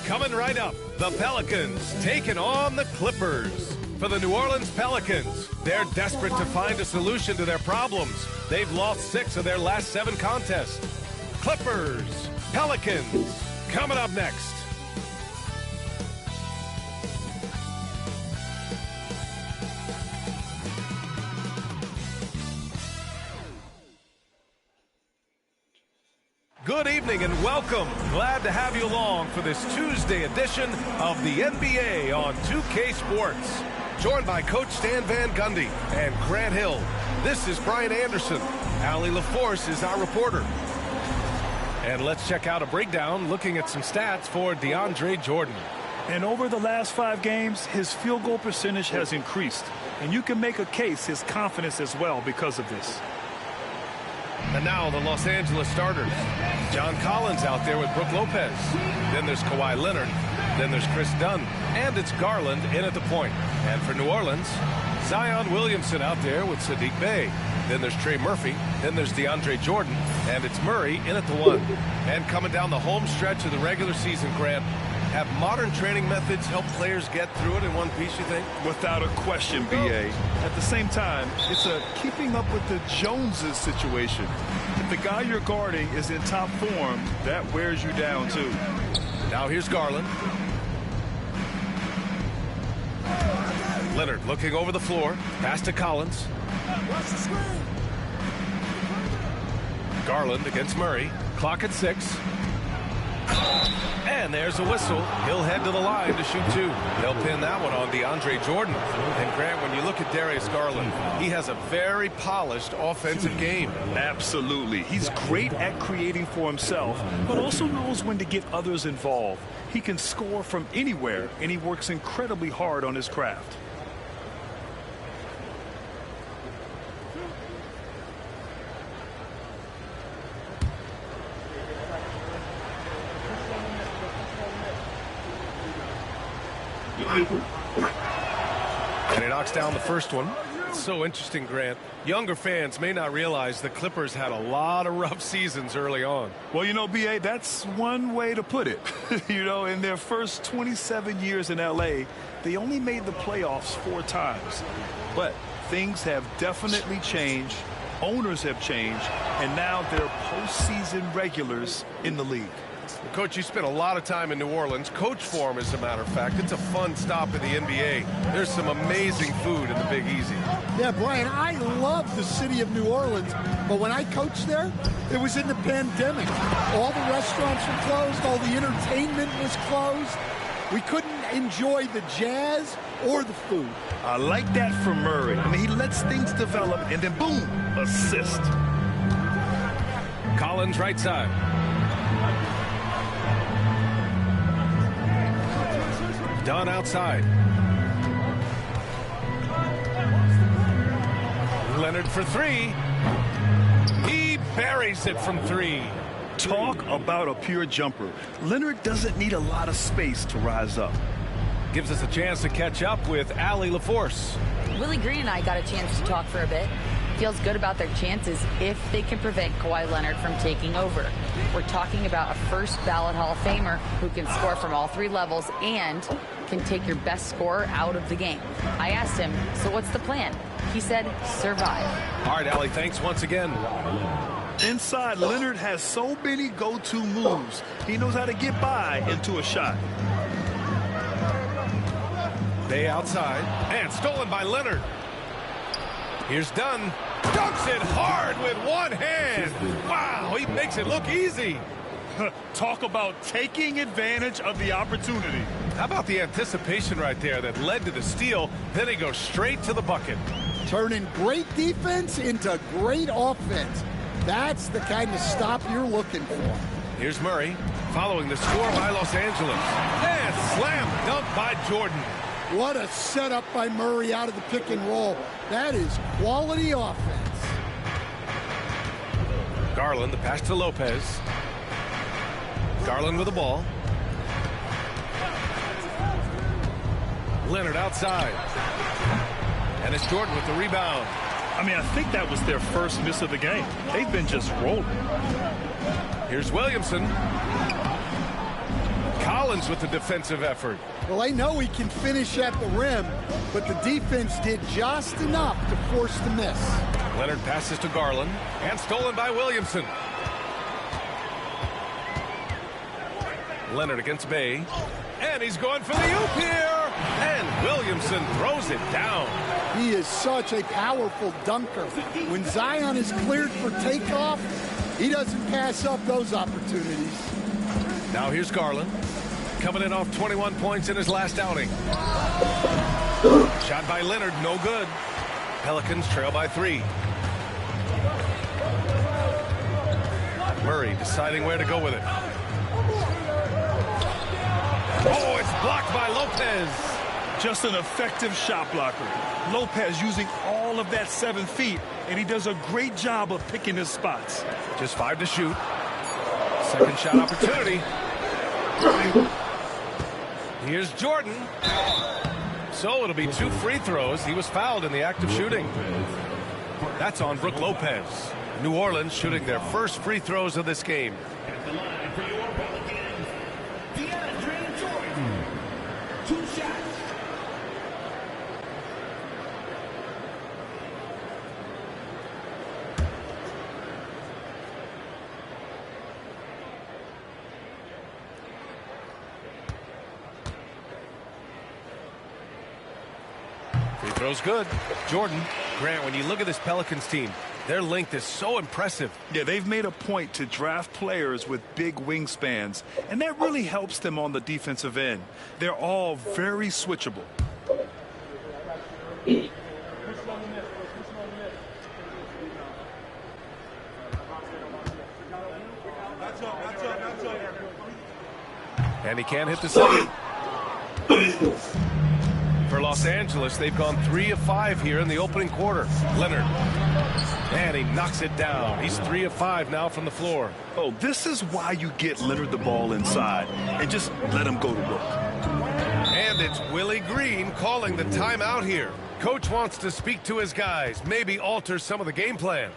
Coming right up, the Pelicans taking on the Clippers. For the New Orleans Pelicans, they're desperate to find a solution to their problems. They've lost 6 of their last 7 contests. Clippers, Pelicans, coming up next. Good evening and welcome. Glad to have you along for this Tuesday edition of the NBA on 2K Sports. Joined by Coach Stan Van Gundy and Grant Hill. This is Brian Anderson. Allie LaForce is our reporter. And let's check out a breakdown looking at some stats for DeAndre Jordan. And over the last 5 games, his field goal percentage has increased. And you can make a case his confidence as well because of this. And now the Los Angeles starters. John Collins out there with Brook Lopez. Then there's Kawhi Leonard. Then there's Chris Dunn. And it's Garland in at the point. And for New Orleans, Zion Williamson out there with Sadiq Bey. Then there's Trey Murphy. Then there's DeAndre Jordan. And it's Murray in at the 1. And coming down the home stretch of the regular season, Grant, have modern training methods helped players get through it in one piece, you think? Without a question, B.A. At the same time, it's a keeping up with the Joneses situation. If the guy you're guarding is in top form, that wears you down, too. Now here's Garland. Leonard looking over the floor. Pass to Collins. Garland against Murray. Clock at 6. And there's a whistle. He'll head to the line to shoot 2. They'll pin that one on DeAndre Jordan. And Grant, when you look at Darius Garland, he has a very polished offensive game. Absolutely. He's great at creating for himself, but also knows when to get others involved. He can score from anywhere, and he works incredibly hard on his craft. And he knocks down the first one. It's so interesting, Grant. Younger fans may not realize the Clippers had a lot of rough seasons early on. Well, you know, B.A., that's one way to put it. You know, in their first 27 years in L.A., they only made the playoffs 4 times. But things have definitely changed. Owners have changed. And now they're postseason regulars in the league. Well, Coach, you spent a lot of time in New Orleans. Coach form, as a matter of fact. It's a fun stop in the NBA. There's some amazing food in the Big Easy. Yeah, Brian, I love the city of New Orleans, but when I coached there, it was in the pandemic. All the restaurants were closed. All the entertainment was closed. We couldn't enjoy the jazz or the food. I like that from Murray. I mean, he lets things develop, and then, boom, assist. Collins right side. Dunn outside. Leonard for 3. He buries it from 3. Talk about a pure jumper. Leonard doesn't need a lot of space to rise up. Gives us a chance to catch up with Allie LaForce. Willie Green and I got a chance to talk for a bit. Feels good about their chances if they can prevent Kawhi Leonard from taking over. We're talking about a first ballot Hall of Famer who can score from all 3 levels and can take your best scorer out of the game. I asked him, so what's the plan? He said, survive. All right, Allie, thanks once again. Inside, Leonard has so many go-to moves. He knows how to get by into a shot. Bey outside, and stolen by Leonard. Here's Dunn. Dunks it hard with one hand. Wow, he makes it look easy. Talk about taking advantage of the opportunity. How about the anticipation right there that led to the steal? Then he goes straight to the bucket. Turning great defense into great offense. That's the kind of stop you're looking for. Here's Murray following the score by Los Angeles. And slam dunk by Jordan. What a setup by Murray out of the pick and roll. That is quality offense. Garland, the pass to Lopez. Garland with the ball. Leonard outside. And it's Jordan with the rebound. I mean, I think that was their first miss of the game. They've been just rolling. Here's Williamson. Collins Collins with the defensive effort. Well, I know he can finish at the rim, but the defense did just enough to force the miss. Leonard passes to Garland, and stolen by Williamson. Leonard against Bay, and he's going for the oop here, and Williamson throws it down. He is such a powerful dunker. When Zion is cleared for takeoff, he doesn't pass up those opportunities. Now here's Garland, coming in off 21 points in his last outing. Shot by Leonard, no good. Pelicans trail by 3. Murray deciding where to go with it. Oh, it's blocked by Lopez. Just an effective shot blocker. Lopez using all of that 7 feet, and he does a great job of picking his spots. Just 5 to shoot. Second shot opportunity. Here's Jordan. So it'll be 2 free throws. He was fouled in the act of shooting. That's on Brook Lopez. New Orleans shooting their first free throws of this game. At the line for your Pelicans, DeAndre Jordan. 2 shots. Free throw's good. Jordan. Grant, when you look at this Pelicans team, their length is so impressive. Yeah, they've made a point to draft players with big wingspans, and that really helps them on the defensive end. They're all very switchable. And he can't hit the second. For Los Angeles, they've gone 3 of 5 here in the opening quarter. Leonard. And he knocks it down. He's 3 of 5 now from the floor. Oh, this is why you get Leonard the ball inside and just let him go to work. And it's Willie Green calling the timeout here. Coach wants to speak to his guys, maybe alter some of the game plan.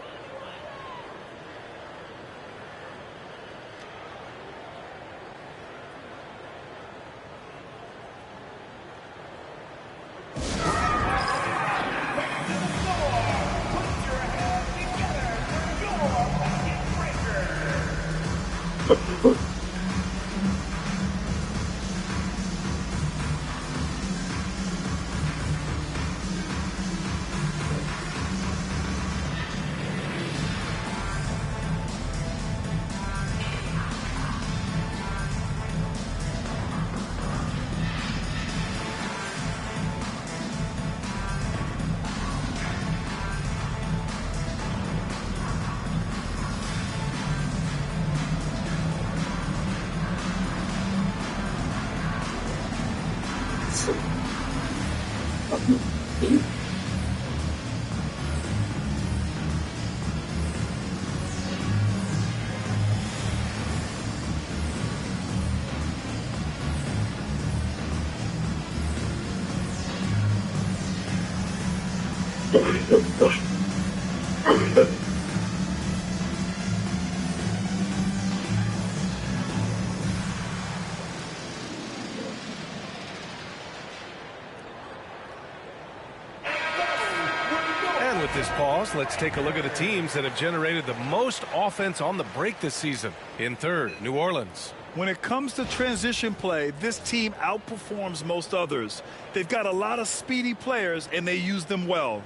And with this pause, let's take a look at the teams that have generated the most offense on the break this season. In third, New Orleans. When it comes to transition play, this team outperforms most others. They've got a lot of speedy players, and they use them well.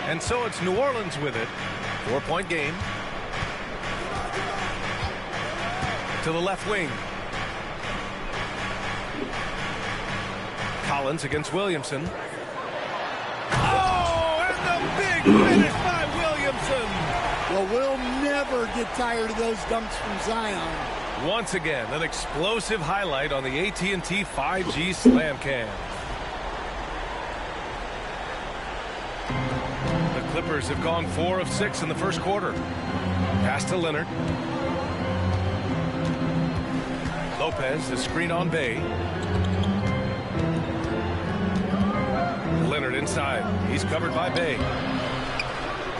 And so it's New Orleans with it. 4-point game. To the left wing. Collins against Williamson. Oh, and the big finish by Williamson. Well, we'll never get tired of those dunks from Zion. Once again, an explosive highlight on the AT&T 5G Slam Cam. The Clippers have gone 4 of 6 in the first quarter. Pass to Leonard. Lopez, the screen on Bay. Leonard inside. He's covered by Bay.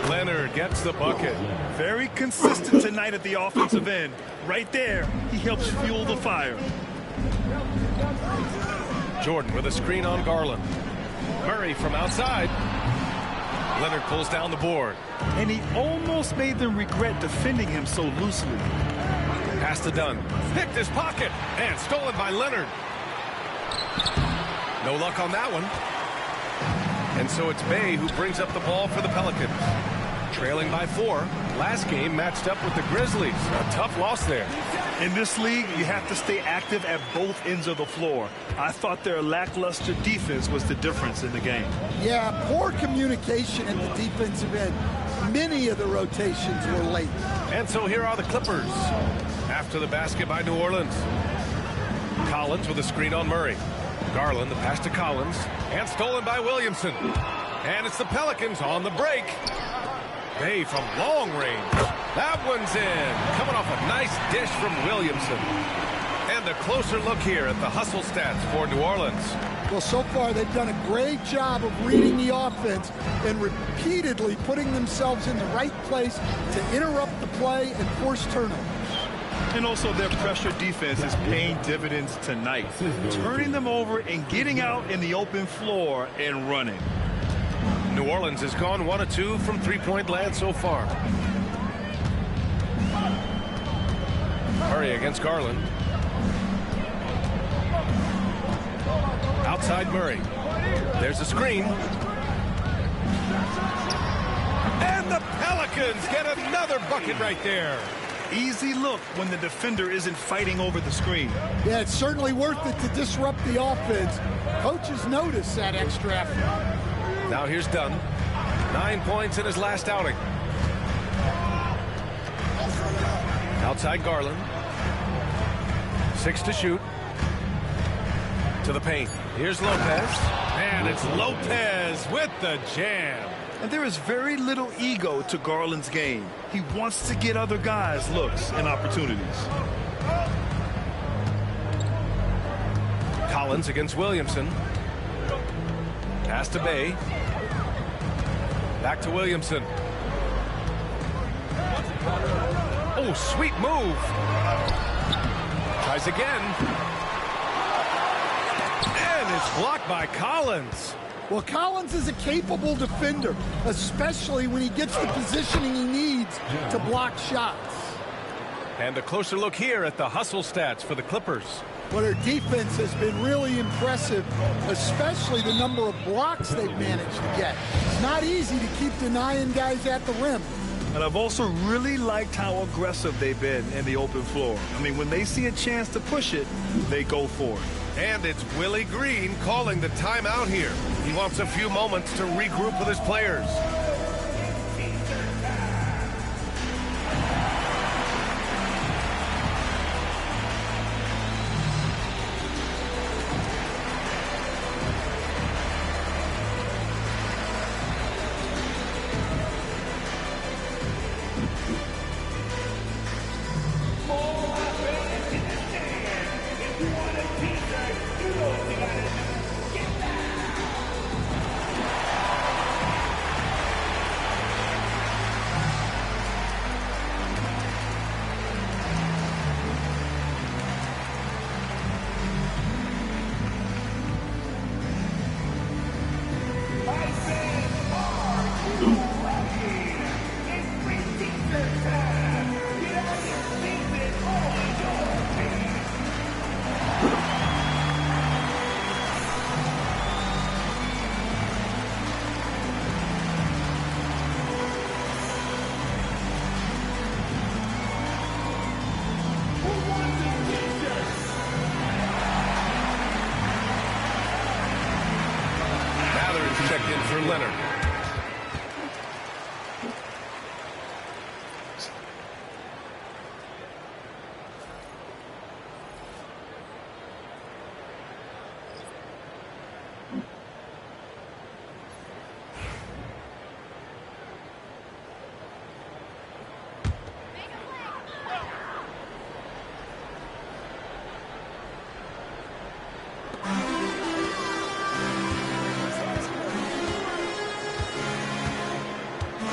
Leonard gets the bucket. Very consistent tonight at the offensive end. Right there, he helps fuel the fire. Jordan with a screen on Garland. Murray from outside. Leonard pulls down the board. And he almost made them regret defending him so loosely. Pass to Dunn. Picked his pocket. And stolen by Leonard. No luck on that one. And so it's Bay who brings up the ball for the Pelicans. Trailing by 4. Last game matched up with the Grizzlies. A tough loss there. In this league, you have to stay active at both ends of the floor. I thought their lackluster defense was the difference in the game. Yeah, poor communication at the defensive end. Many of the rotations were late. And so here are the Clippers. After the basket by New Orleans. Collins with a screen on Murray. Garland, the pass to Collins. And stolen by Williamson. And it's the Pelicans on the break. Bay from long range. That one's in. Coming off a nice dish from Williamson. And a closer look here at the hustle stats for New Orleans. Well, so far they've done a great job of reading the offense and repeatedly putting themselves in the right place to interrupt the play and force turnovers. And also their pressure defense is paying dividends tonight. Turning them over and getting out in the open floor and running. New Orleans has gone 1 of 2 from three-point land so far. Murray against Garland. Outside Murray. There's a screen. And the Pelicans get another bucket right there. Easy look when the defender isn't fighting over the screen. Yeah, it's certainly worth it to disrupt the offense. Coaches notice that extra effort. Now here's Dunn. 9 points in his last outing. Outside Garland. 6 to shoot. To the paint. Here's Lopez. And it's Lopez with the jam. And there is very little ego to Garland's game. He wants to get other guys looks and opportunities. Collins against Williamson. Pass to Bay. Back to Williamson. Oh, sweet move. Tries again. And it's blocked by Collins. Well, Collins is a capable defender, especially when he gets the positioning he needs to block shots. And a closer look here at the hustle stats for the Clippers. Well, their defense has been really impressive, especially the number of blocks they've managed to get. It's not easy to keep denying guys at the rim. And I've also really liked how aggressive they've been in the open floor. I mean, when they see a chance to push it, they go for it. And it's Willie Green calling the timeout here. He wants a few moments to regroup with his players. Checked in for Leonard.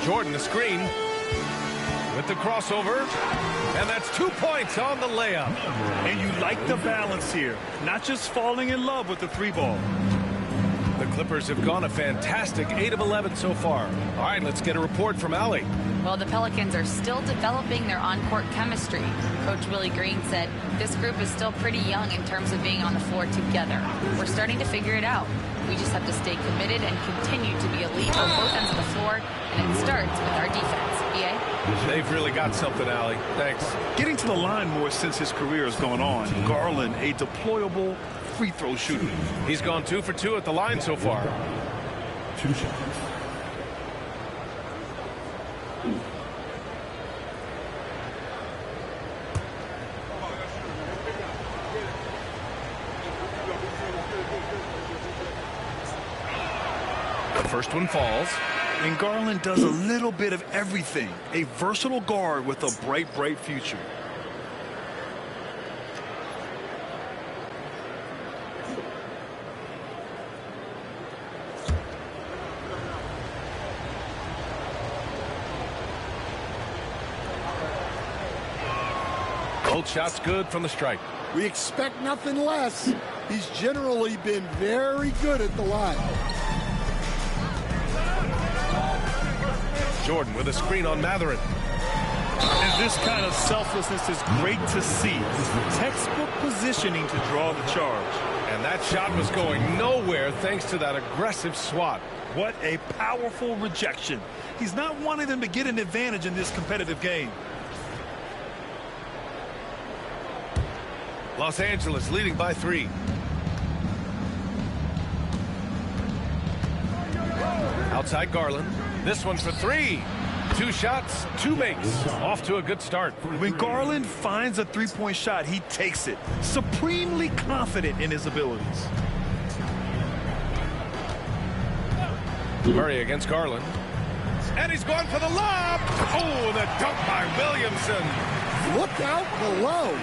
Jordan the screen with the crossover, and that's 2 points on the layup. And you like the balance here, not just falling in love with the three ball. The Clippers have gone a fantastic 8 of 11 so far. All right, let's get a report from Allie. Well, the Pelicans are still developing their on-court chemistry. Coach Willie Green said this group is still pretty young in terms of being on the floor together. We're starting to figure it out. We just have to stay committed and continue to be elite on both ends of the floor, and it starts with our defense. EA? They've really got something, Allie. Thanks. Getting to the line more since his career has gone on. Garland, a deployable free throw shooter. He's gone 2 for 2 at the line so far. 2 shots. The first one falls. And Garland does a little bit of everything. A versatile guard with a bright, bright future. Both shots good from the stripe. We expect nothing less. He's generally been very good at the line. Jordan with a screen on Matherin. And this kind of selflessness is great to see. Textbook positioning to draw the charge. And that shot was going nowhere thanks to that aggressive swat. What a powerful rejection. He's not wanting them to get an advantage in this competitive game. Los Angeles leading by 3. Outside Garland. This one for 3. 2 shots, 2 makes. Off to a good start. When Garland finds a three-point shot, he takes it. Supremely confident in his abilities. Murray against Garland. And he's going for the lob. Oh, the dunk by Williamson. Look out below.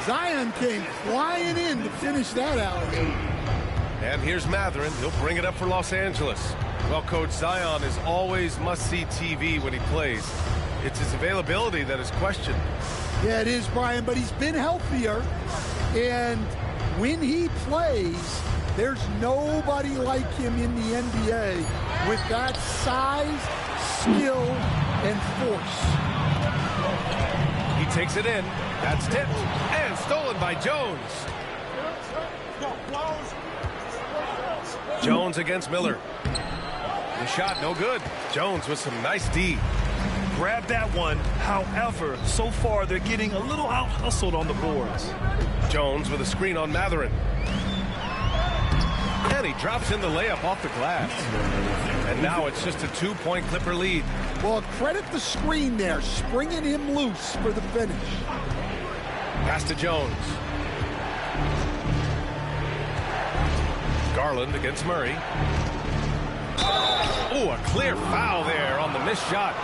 Zion came flying in to finish that out. And here's Matherin. He'll bring it up for Los Angeles. Well, Coach, Zion is always must-see TV when he plays. It's his availability that is questioned. Yeah, it is, Brian, but he's been healthier. And when he plays, there's nobody like him in the NBA with that size, skill, and force. He takes it in. That's tipped and stolen by Jones. Jones against Miller. The shot no good. Jones with some nice D. Grab that one. However, so far they're getting a little out-hustled on the boards. Jones with a screen on Matherin. And he drops in the layup off the glass. And now it's just a 2-point Clipper lead. Well, credit the screen there, springing him loose for the finish. Pass to Jones. Garland against Murray. Oh, a clear foul there on the missed shot.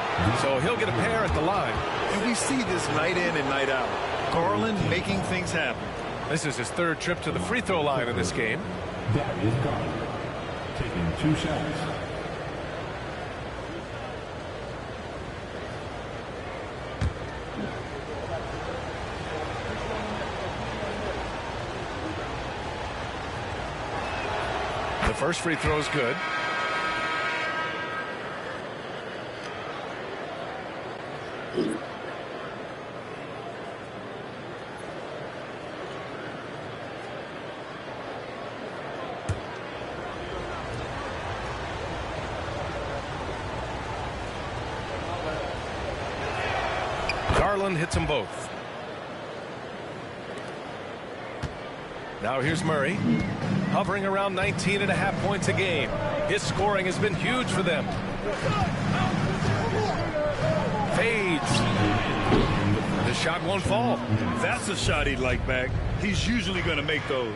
So he'll get a pair at the line. And we see this night in and night out. Garland making things happen. This is his 3rd trip to the free throw line in this game. That is Garland. Taking 2 shots. The first free throw is good. Garland hits them both. Now here's Murray, hovering around 19.5 points a game. His scoring has been huge for them. Fades. The shot won't fall. That's a shot he'd like back. He's usually going to make those.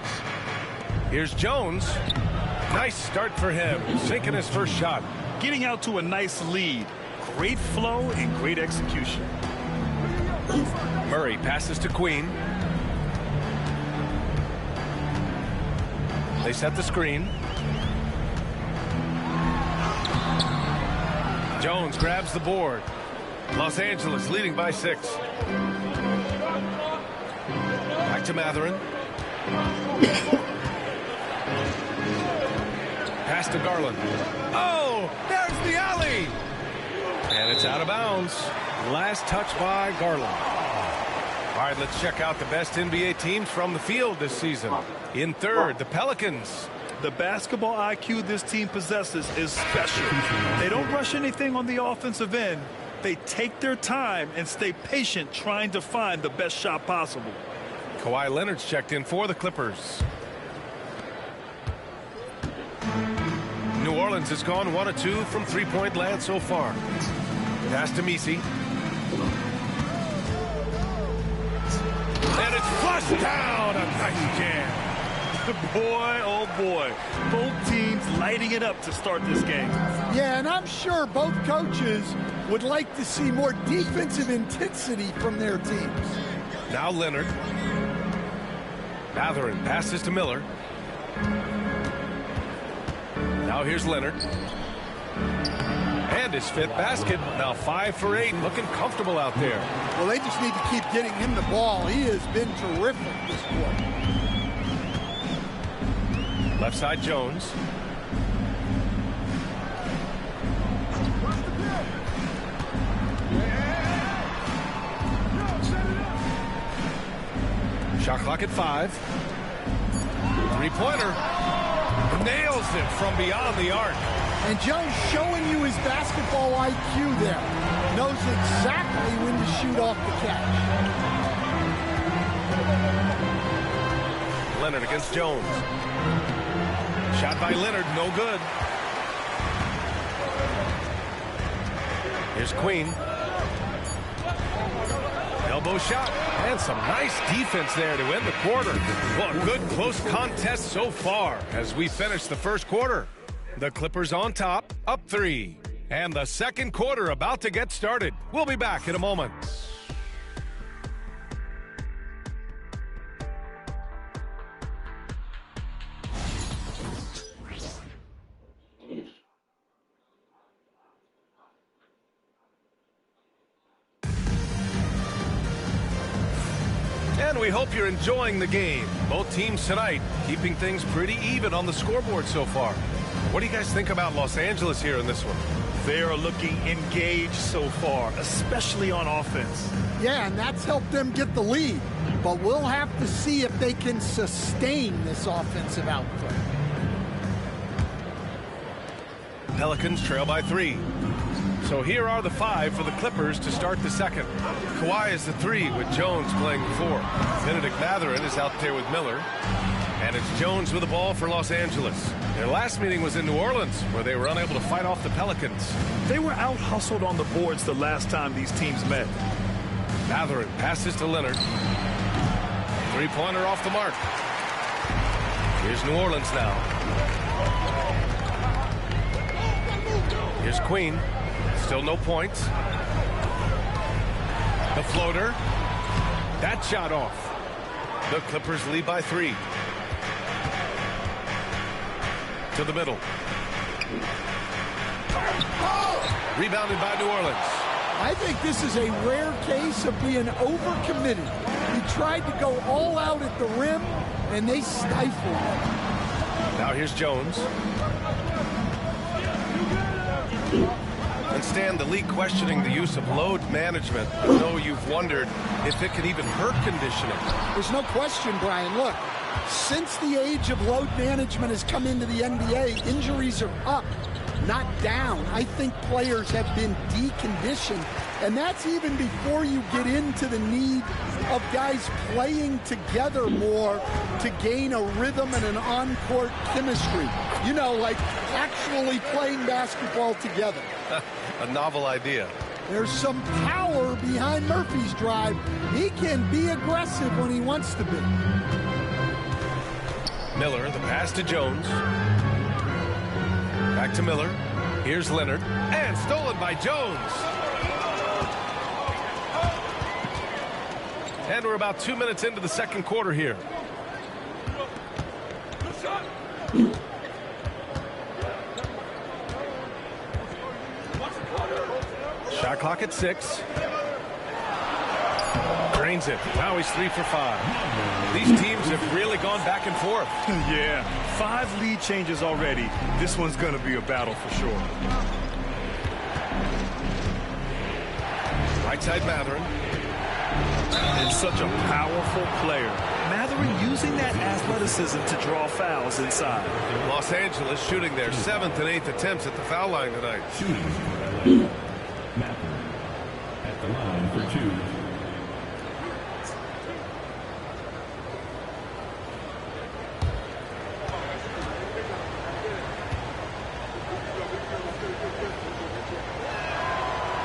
Here's Jones. Nice start for him, sinking his first shot. Getting out to a nice lead. Great flow and great execution. Murray passes to Queen. They set the screen. Jones grabs the board. Los Angeles leading by 6. Back to Matherin. Pass to Garland. Oh, there's the alley. And it's out of bounds. Last touch by Garland. All right, let's check out the best NBA teams from the field this season. In third, the Pelicans. The basketball IQ this team possesses is special. They don't rush anything on the offensive end. They take their time and stay patient trying to find the best shot possible. Kawhi Leonard's checked in for the Clippers. New Orleans has gone 1 of 2 from three-point land so far. Pass to Messi. And it's flushed down. A nice jam. Boy, oh boy. Both teams lighting it up to start this game. Yeah, and I'm sure both coaches would like to see more defensive intensity from their teams. Now Leonard. Matherin passes to Miller. Now here's Leonard. And his 5th basket. Now 5 for 8. Looking comfortable out there. Well, they just need to keep getting him the ball. He has been terrific this quarter. Left side Jones. Shot clock at 5. Three-pointer. Nails it from beyond the arc. And Jones showing you his basketball IQ there. Knows exactly when to shoot off the catch. Leonard against Jones. Shot by Leonard, no good. Here's Queen. Elbow shot. And some nice defense there to end the quarter. Well, a good close contest so far as we finish the first quarter. The Clippers on top, up 3. And the second quarter about to get started. We'll be back in a moment. And we hope you're enjoying the game. Both teams tonight keeping things pretty even on the scoreboard so far. What do you guys think about Los Angeles here in this one? They are looking engaged so far, especially on offense. Yeah, and that's helped them get the lead. But we'll have to see if they can sustain this offensive output. Pelicans trail by 3. So here are the 5 for the Clippers to start the second. Kawhi is the 3 with Jones playing the 4. Benedict Matherin is out there with Miller. And it's Jones with the ball for Los Angeles. Their last meeting was in New Orleans, where they were unable to fight off the Pelicans. They were out-hustled on the boards the last time these teams met. Matherin passes to Leonard. Three-pointer off the mark. Here's New Orleans now. Here's Queen. Still no points. The floater. That shot off. The Clippers lead by 3. To the middle. Rebounded by New Orleans. I think this is a rare case of being overcommitted. He tried to go all out at the rim, and they stifled him. Now here's Jones. And Stan, the league questioning the use of load management, though you've wondered if it could even hurt conditioning. There's no question, Brian. Look, since the age of load management has come into the NBA, injuries are up, not down. I think players have been deconditioned, and that's even before you get into the need of guys playing together more to gain a rhythm and an on-court chemistry. You know, like actually playing basketball together. A novel idea. There's some power behind Murphy's drive. He can be aggressive when he wants to be. Miller, the pass to Jones. Back to Miller. Here's Leonard. And stolen by Jones. And we're about 2 minutes into the second quarter here. Shot clock at 6. Drains it. Now he's 3 for 5. These teams have really gone back and forth. Yeah, 5 lead changes already. This one's going to be a battle for sure. Right side Matherin. And such a powerful player. Matherin using that athleticism to draw fouls inside. Los Angeles shooting their 7th and 8th attempts at the foul line tonight. Shooting. Matherin at the line for 2.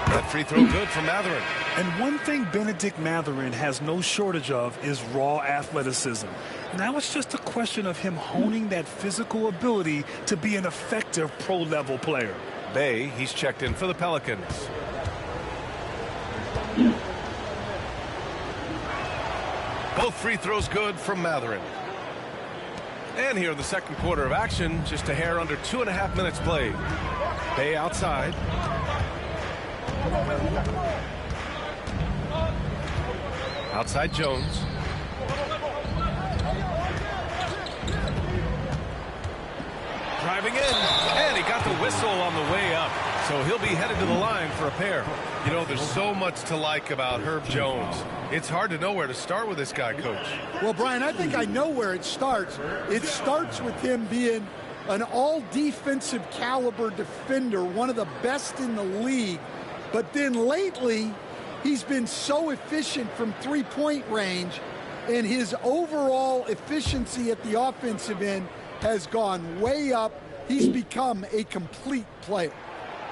That free throw good from Matherin. And one thing Benedict Matherin has no shortage of is raw athleticism. Now it's just a question of him honing that physical ability to be an effective pro-level player. Bay, he's checked in for the Pelicans. Both free throws good from Matherin. And here in the second quarter of action, just a hair under 2.5 minutes played. Bay outside. Outside Jones. Driving in, and he got the whistle on the way up. So he'll be headed to the line for a pair. You know, there's so much to like about Herb Jones. It's hard to know where to start with this guy, Coach. Well, Brian, I think I know where it starts. It starts with him being an all-defensive caliber defender, one of the best in the league. But then lately, he's been so efficient from three-point range, and his overall efficiency at the offensive end has gone way up. He's become a complete player.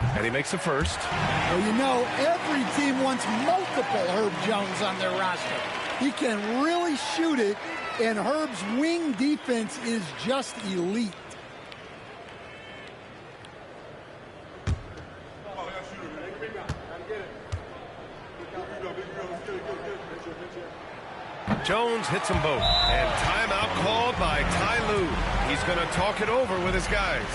And he makes the first. Well, you know, every team wants multiple Herb Jones on their roster. He can really shoot it, and Herb's wing defense is just elite. Jones hits them both. And timeout called by Ty Lue. He's going to talk it over with his guys.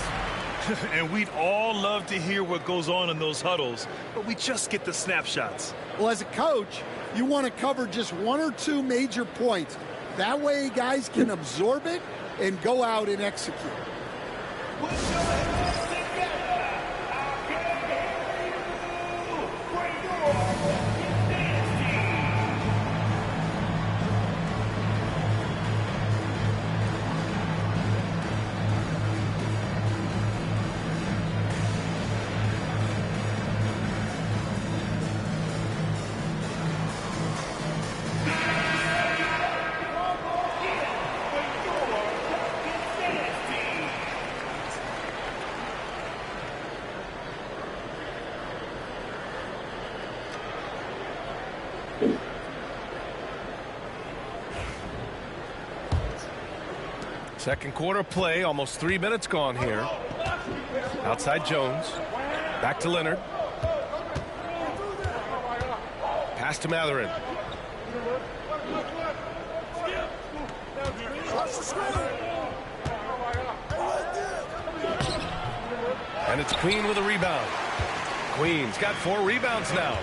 And we'd all love to hear what goes on in those huddles, but we just get the snapshots. Well, as a coach, you want to cover just 1 or 2 major points. That way guys can absorb it and go out and execute. Second quarter play, almost 3 minutes gone here. Outside Jones. Back to Leonard. Pass to Matherin. And it's Queen with a rebound. Queen's got 4 rebounds now.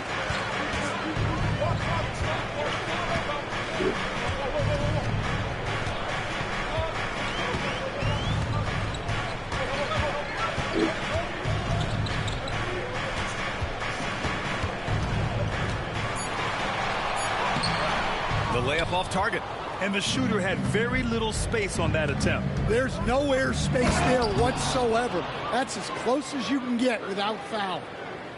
The layup off target. And the shooter had very little space on that attempt. There's no air space there whatsoever. That's as close as you can get without foul.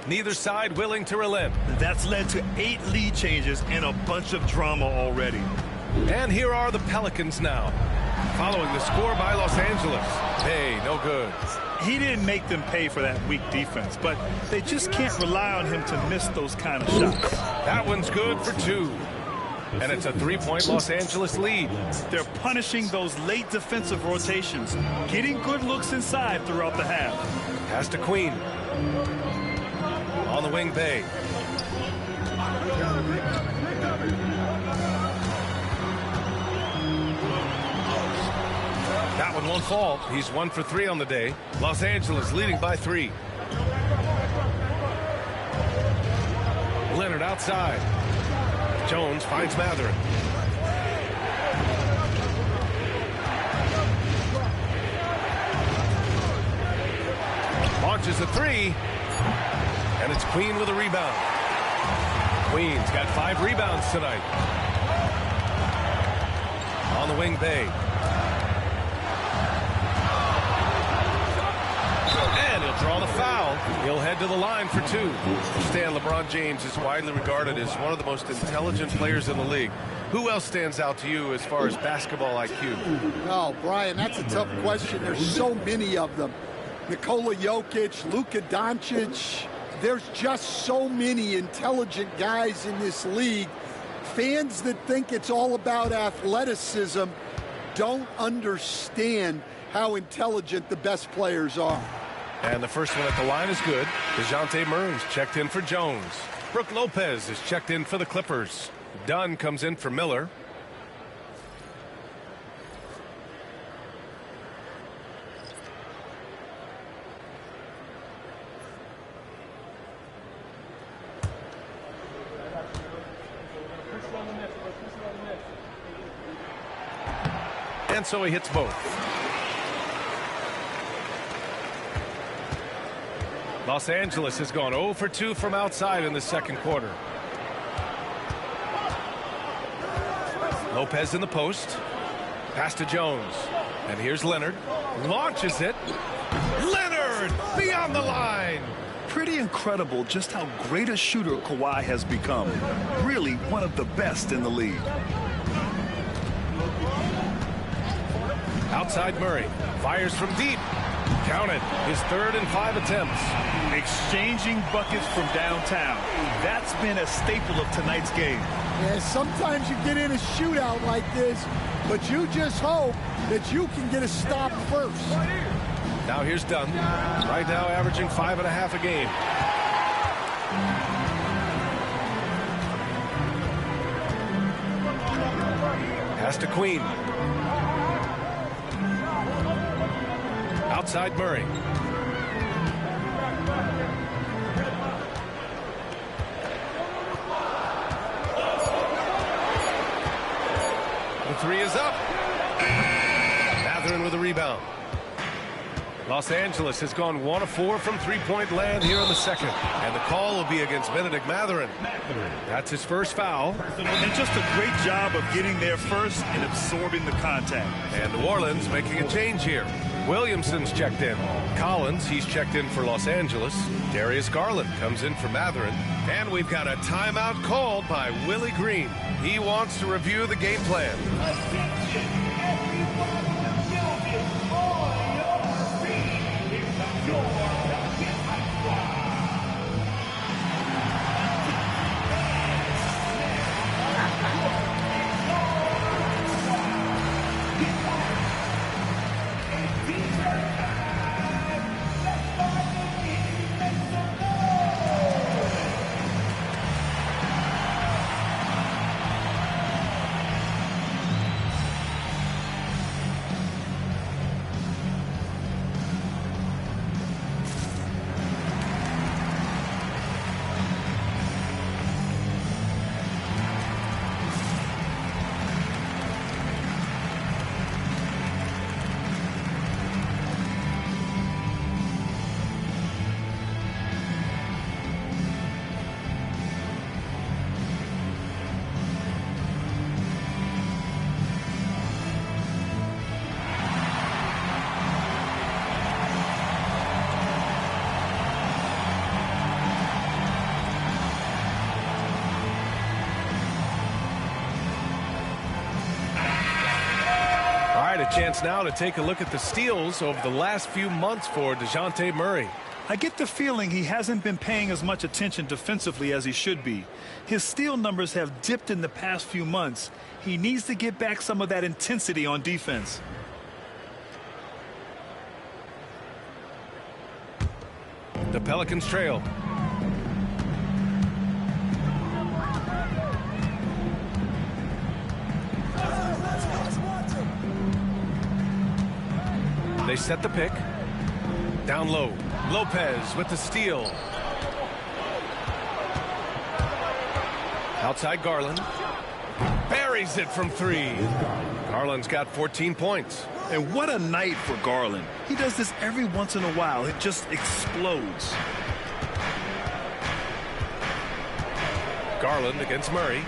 Neither side willing to relent. That's led to 8 lead changes and a bunch of drama already. And here are the Pelicans now. Following the score by Los Angeles. Hey, no good. He didn't make them pay for that weak defense, but they just can't rely on him to miss those kind of shots. That one's good for 2. And it's a 3-point Los Angeles lead. They're punishing those late defensive rotations, getting good looks inside throughout the half. Pass to Queen. On the wing, Bay. That one won't fall. He's 1 for 3 on the day. Los Angeles leading by 3. Leonard outside. Jones finds Mathurin. Launches a three. And it's Queen with a rebound. Queen's got 5 rebounds tonight. On the wing, Bay. And he'll draw the foul. He'll head to the line for 2. Stan, LeBron James is widely regarded as one of the most intelligent players in the league. Who else stands out to you as far as basketball IQ? Oh, Brian, that's a tough question. There's so many of them. Nikola Jokic, Luka Doncic. There's just so many intelligent guys in this league. Fans that think it's all about athleticism don't understand how intelligent the best players are. And the first one at the line is good. DeJounte Murray's checked in for Jones. Brook Lopez is checked in for the Clippers. Dunn comes in for Miller. And so he hits both. Los Angeles has gone 0 for 2 from outside in the second quarter. Lopez in the post. Pass to Jones. And here's Leonard. Launches it. Leonard beyond the line. Pretty incredible just how great a shooter Kawhi has become. Really one of the best in the league. Outside Murray. Fires from deep. Counted. His 3rd and 5 attempts. Exchanging buckets from downtown. That's been a staple of tonight's game. Yeah, sometimes you get in a shootout like this, but you just hope that you can get a stop first. Now here's Dunn. Right now averaging 5.5 a game. Pass to Queen. Outside Murray. The 3 is up. Mathurin with a rebound. Los Angeles has gone 1 of 4 from three-point land here in the second. And the call will be against Benedict Mathurin. That's his first foul. And just a great job of getting there first and absorbing the contact. And New Orleans making a change here. Williamson's checked in. Collins, he's checked in for Los Angeles. Darius Garland comes in for Mathurin. And we've got a timeout called by Willie Green. He wants to review the game plan. A chance now to take a look at the steals over the last few months for DeJounte Murray. I get the feeling he hasn't been paying as much attention defensively as he should be. His steal numbers have dipped in the past few months. He needs to get back some of that intensity on defense. The Pelicans trail. They set the pick. Down low. Lopez with the steal. Outside Garland. Buries it from 3. Garland's got 14 points. And what a night for Garland. He does this every once in a while. It just explodes. Garland against Murray.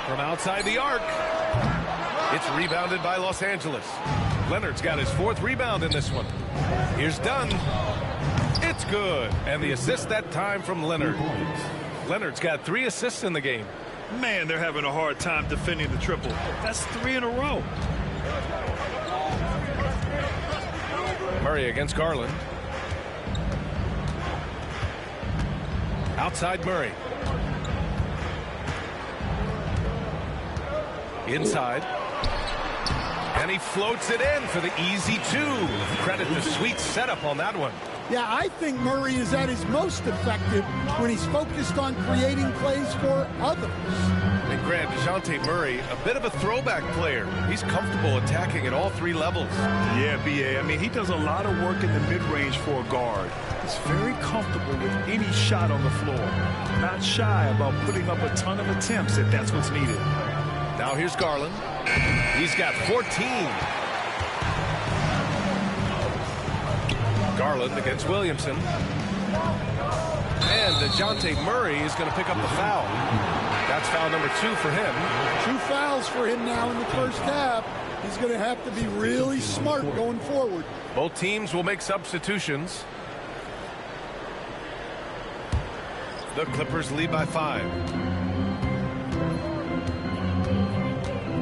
From outside the arc. It's rebounded by Los Angeles. Leonard's got his 4th rebound in this one. Here's Dunn. It's good. And the assist that time from Leonard. Leonard's got 3 assists in the game. Man, they're having a hard time defending the triple. That's 3 in a row. Murray against Garland. Outside Murray. Inside. And he floats it in for the easy 2. Credit the sweet setup on that one. Yeah, I think Murray is at his most effective when he's focused on creating plays for others. And Grant, DeJounte Murray, a bit of a throwback player. He's comfortable attacking at all 3 levels. Yeah, B.A. I mean, he does a lot of work in the mid-range for a guard. He's very comfortable with any shot on the floor. Not shy about putting up a ton of attempts if that's what's needed. Now here's Garland. He's got 14. Garland against Williamson. And DeJounte Murray is going to pick up the foul. That's foul number 2 for him. 2 fouls for him now in the first half. He's going to have to be really smart going forward. Both teams will make substitutions. The Clippers lead by 5.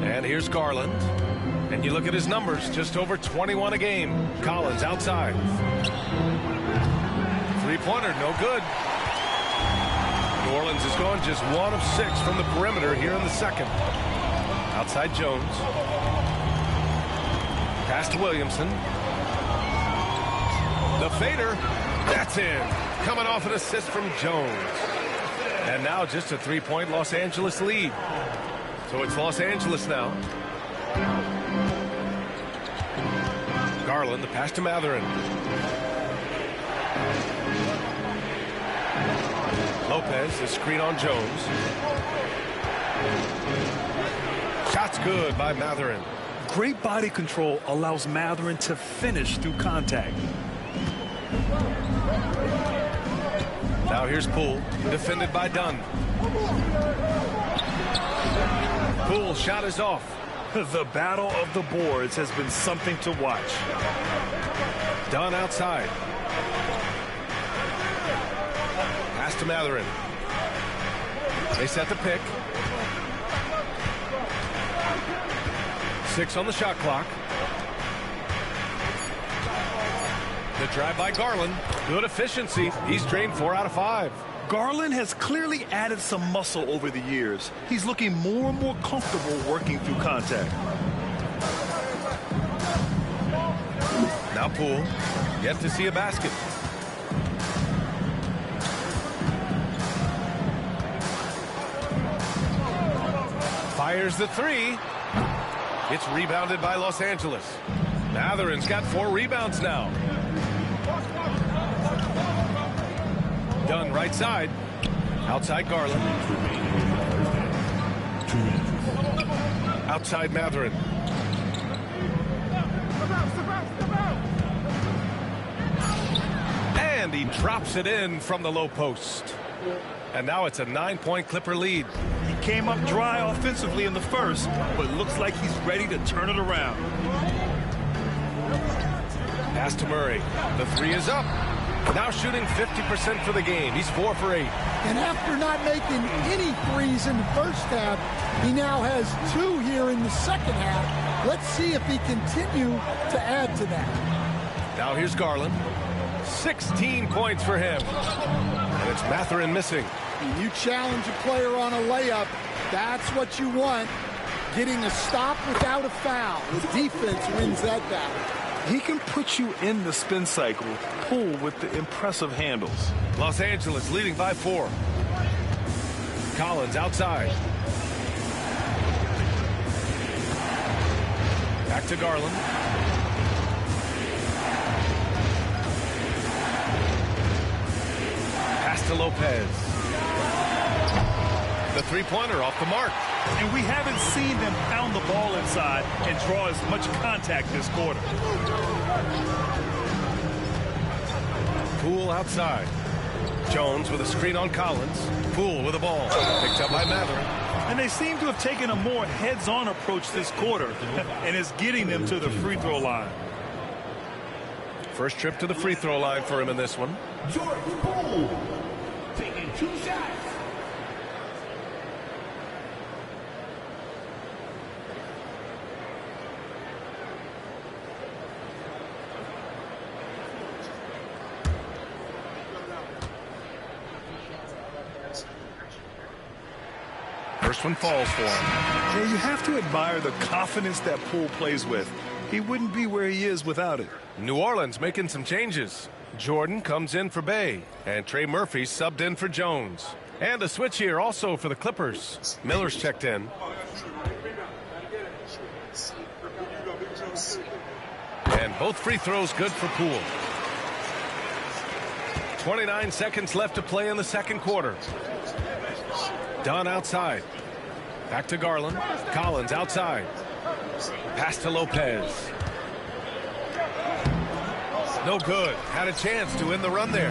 And here's Garland. And you look at his numbers, just over 21 a game. Collins outside. 3-pointer, no good. New Orleans is going just 1 of 6 from the perimeter here in the second. Outside Jones. Pass to Williamson. The fader. That's in. Coming off an assist from Jones. And now just a 3-point Los Angeles lead. So it's Los Angeles now. Garland, the pass to Matherin. Lopez, the screen on Jones. Shot's good by Matherin. Great body control allows Matherin to finish through contact. Now here's Poole, defended by Dunn. Poole's shot is off. The battle of the boards has been something to watch. Dunn outside. Pass to Matherin. They set the pick. 6 on the shot clock. The drive by Garland. Good efficiency. He's drained 4 out of 5. Garland has clearly added some muscle over the years. He's looking more and more comfortable working through contact. Now Poole, yet to see a basket. Fires the 3. It's rebounded by Los Angeles. Matherin's got 4 rebounds now. Dunn right side. Outside Garland. Outside Matherin. And he drops it in from the low post. And now it's a 9-point Clipper lead. He came up dry offensively in the first, but looks like he's ready to turn it around. Pass to Murray. The 3 is up. Now shooting 50% for the game. He's 4 for 8. And after not making any threes in the first half, he now has 2 here in the second half. Let's see if he continue to add to that. Now here's Garland. 16 points for him. And it's Matherin missing. When you challenge a player on a layup, that's what you want. Getting a stop without a foul. The defense wins that battle. He can put you in the spin cycle, Poole with the impressive handles. Los Angeles leading by 4. Collins outside. Back to Garland. Pass to Lopez. The three-pointer off the mark. And we haven't seen them pound the ball inside and draw as much contact this quarter. Poole outside. Jones with a screen on Collins. Poole with the ball. Picked up by Mather. And they seem to have taken a more heads-on approach this quarter, and it's getting them to the free throw line. First trip to the free throw line for him in this one. Jordan Poole taking 2 shots. First one falls for him. Yeah, you have to admire the confidence that Poole plays with. He wouldn't be where he is without it. New Orleans making some changes. Jordan comes in for Bay, and Trey Murphy subbed in for Jones. And a switch here also for the Clippers. Miller's checked in. And both free throws good for Poole. 29 seconds left to play in the second quarter. Dunn outside. Back to Garland. Collins outside. Pass to Lopez. No good. Had a chance to end the run there.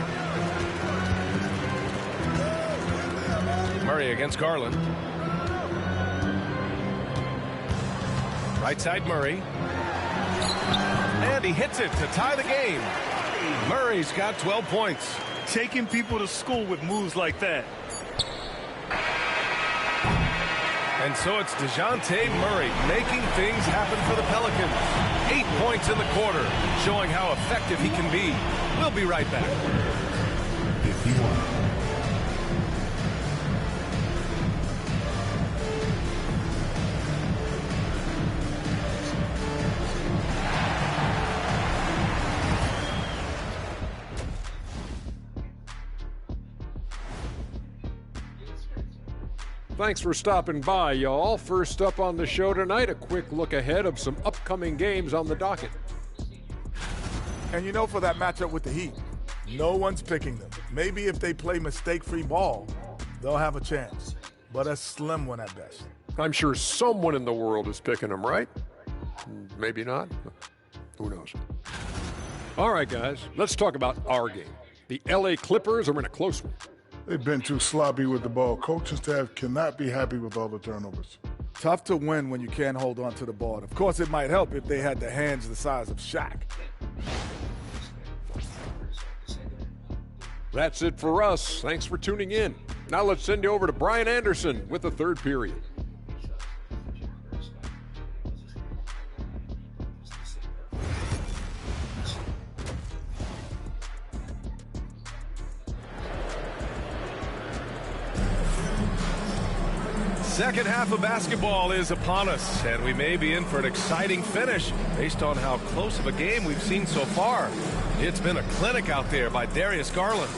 Murray against Garland. Right side Murray. And he hits it to tie the game. Murray's got 12 points. Taking people to school with moves like that. And so it's DeJounte Murray making things happen for the Pelicans. 8 points in the quarter, showing how effective he can be. We'll be right back. 51. Thanks for stopping by, y'all. First up on the show tonight, a quick look ahead of some upcoming games on the docket. And you know, for that matchup with the Heat, no one's picking them. Maybe if they play mistake-free ball, they'll have a chance. But a slim one at best. I'm sure someone in the world is picking them, right? Maybe not. Who knows? All right, guys, let's talk about our game. The LA Clippers are in a close one. They've been too sloppy with the ball. Coaching staff cannot be happy with all the turnovers. Tough to win when you can't hold on to the ball. Of course, it might help if they had the hands the size of Shaq. That's it for us. Thanks for tuning in. Now let's send you over to Brian Anderson with the third period. Second half of basketball is upon us, and we may be in for an exciting finish based on how close of a game we've seen so far. It's been a clinic out there by Darius Garland.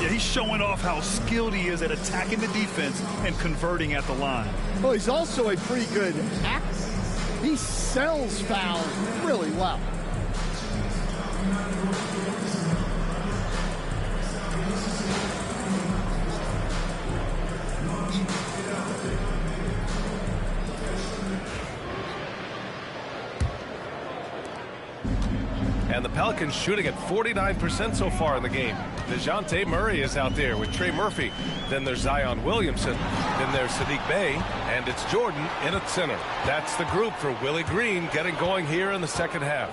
Yeah, he's showing off how skilled he is at attacking the defense and converting at the line. Well, he's also a pretty good actor. He sells fouls really well. And the Pelicans shooting at 49% so far in the game. DeJounte Murray is out there with Trey Murphy. Then there's Zion Williamson. Then there's Sadiq Bey. And it's Jordan in at center. That's the group for Willie Green getting going here in the second half.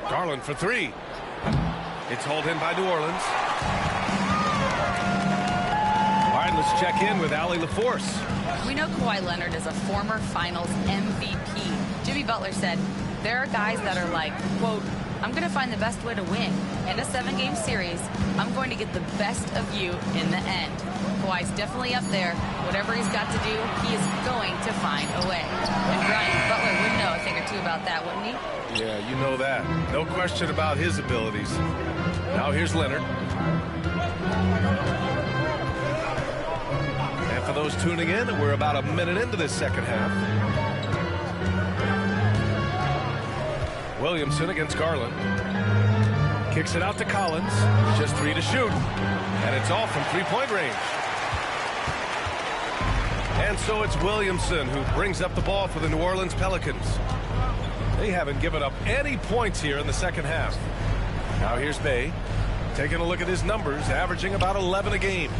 Garland for three. It's hauled in by New Orleans. All right, let's check in with Allie LaForce. We know Kawhi Leonard is a former Finals MVP. Jimmy Butler said, there are guys that are like, quote, I'm going to find the best way to win. In a 7-game series, I'm going to get the best of you in the end. Kawhi's definitely up there. Whatever he's got to do, he is going to find a way. And Brian Butler would know a thing or two about that, wouldn't he? Yeah, you know that. No question about his abilities. Now here's Leonard. And for those tuning in, we're about a minute into this second half. Williamson against Garland. Kicks it out to Collins. Just 3 to shoot. And it's all from three-point range. And so it's Williamson who brings up the ball for the New Orleans Pelicans. They haven't given up any points here in the second half. Now here's Bay. Taking a look at his numbers, averaging about 11 a game.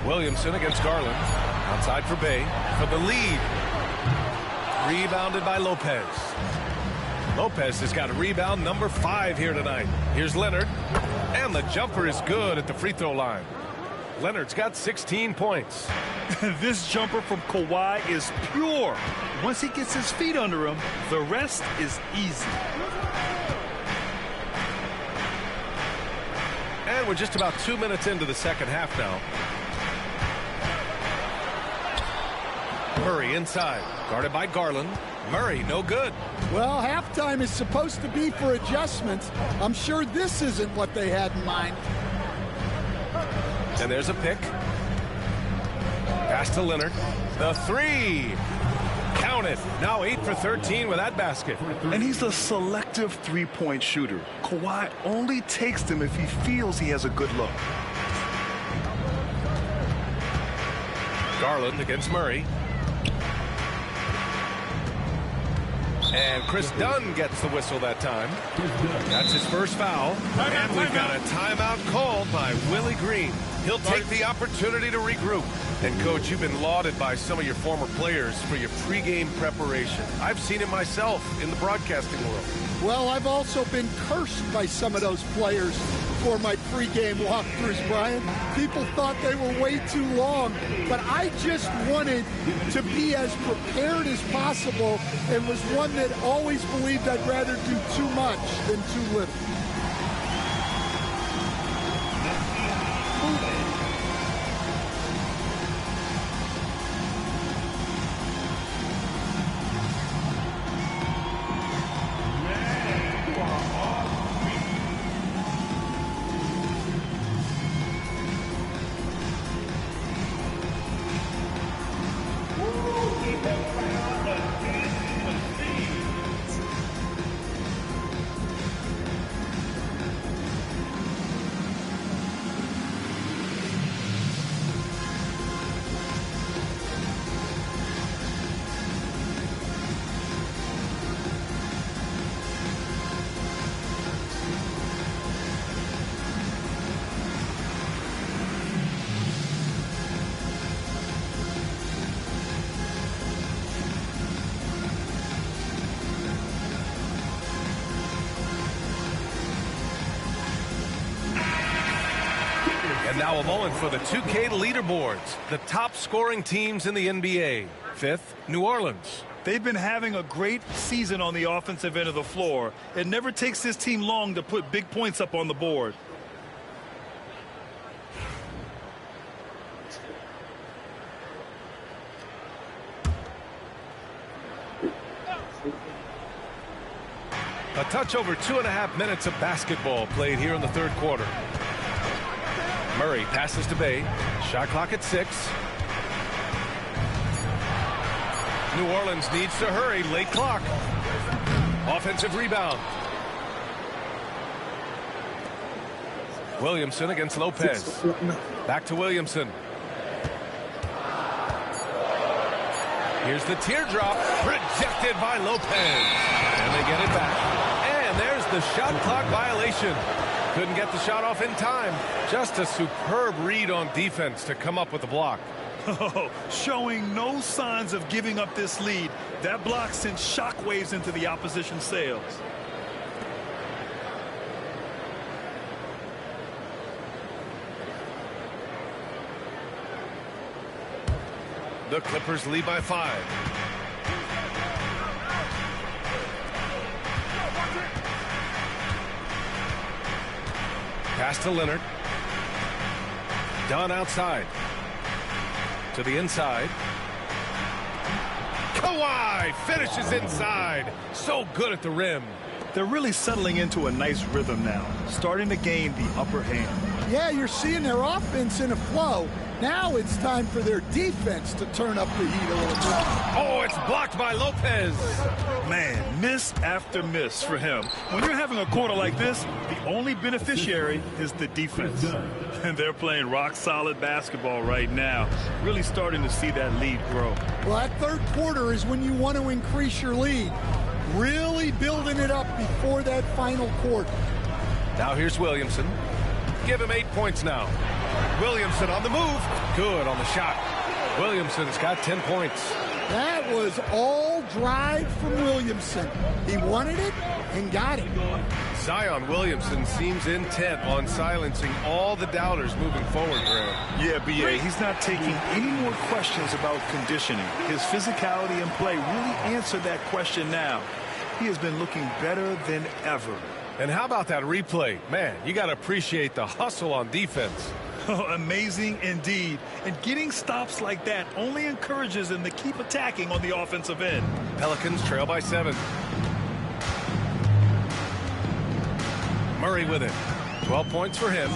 Williamson against Garland. Outside for Bay for the lead. Rebounded by Lopez. Lopez has got a rebound number 5 here tonight. Here's Leonard. And the jumper is good at the free throw line. Leonard's got 16 points. This jumper from Kawhi is pure. Once he gets his feet under him, the rest is easy. And we're just about 2 minutes into the second half now. Murray inside, guarded by Garland. Murray, no good. Well, halftime is supposed to be for adjustments. I'm sure this isn't what they had in mind. And there's a pick. Pass to Leonard. The 3. Count it. Now 8 for 13 with that basket. And he's a selective three-point shooter. Kawhi only takes them if he feels he has a good look. Garland against Murray. And Chris Dunn gets the whistle that time. That's his first foul. And we've got a timeout called by Willie Green. He'll take the opportunity to regroup. And, Coach, you've been lauded by some of your former players for your pregame preparation. I've seen it myself in the broadcasting world. Well, I've also been cursed by some of those players for my pregame walkthroughs, Brian. People thought they were way too long, but I just wanted to be as prepared as possible and was one that always believed I'd rather do too much than too little. And now a moment for the 2K leaderboards. The top scoring teams in the NBA. 5th, New Orleans. They've been having a great season on the offensive end of the floor. It never takes this team long to put big points up on the board. A touch over 2.5 minutes of basketball played here in the third quarter. Murray passes to Bay. Shot clock at 6. New Orleans needs to hurry. Late clock. Offensive rebound. Williamson against Lopez. Back to Williamson. Here's the teardrop. Rejected by Lopez. And they get it back. And there's the shot clock violation. Couldn't get the shot off in time. Just a superb read on defense to come up with the block. Showing no signs of giving up this lead. That block sent shockwaves into the opposition sails. The Clippers lead by 5. Pass to Leonard. Dunn outside. To the inside. Kawhi finishes inside. So good at the rim. They're really settling into a nice rhythm now, starting to gain the upper hand. Yeah, you're seeing their offense in a flow. Now it's time for their defense to turn up the heat a little bit. Oh, it's blocked by Lopez. Man, miss after miss for him. When you're having a quarter like this, the only beneficiary is the defense. And they're playing rock-solid basketball right now. Really starting to see that lead grow. Well, that third quarter is when you want to increase your lead. Really building it up before that final quarter. Now here's Williamson. Give him 8 points now. Williamson on the move. Good on the shot. Williamson's got 10 points. That was all drive from Williamson. He wanted it and got it. Zion Williamson seems intent on silencing all the doubters moving forward, Graham. Yeah, B.A., he's not taking any more questions about conditioning. His physicality and play really answered that question now. He has been looking better than ever. And how about that replay? Man, you got to appreciate the hustle on defense. Oh, amazing indeed. And getting stops like that only encourages them to keep attacking on the offensive end. Pelicans trail by 7. Murray with it. 12 points for him.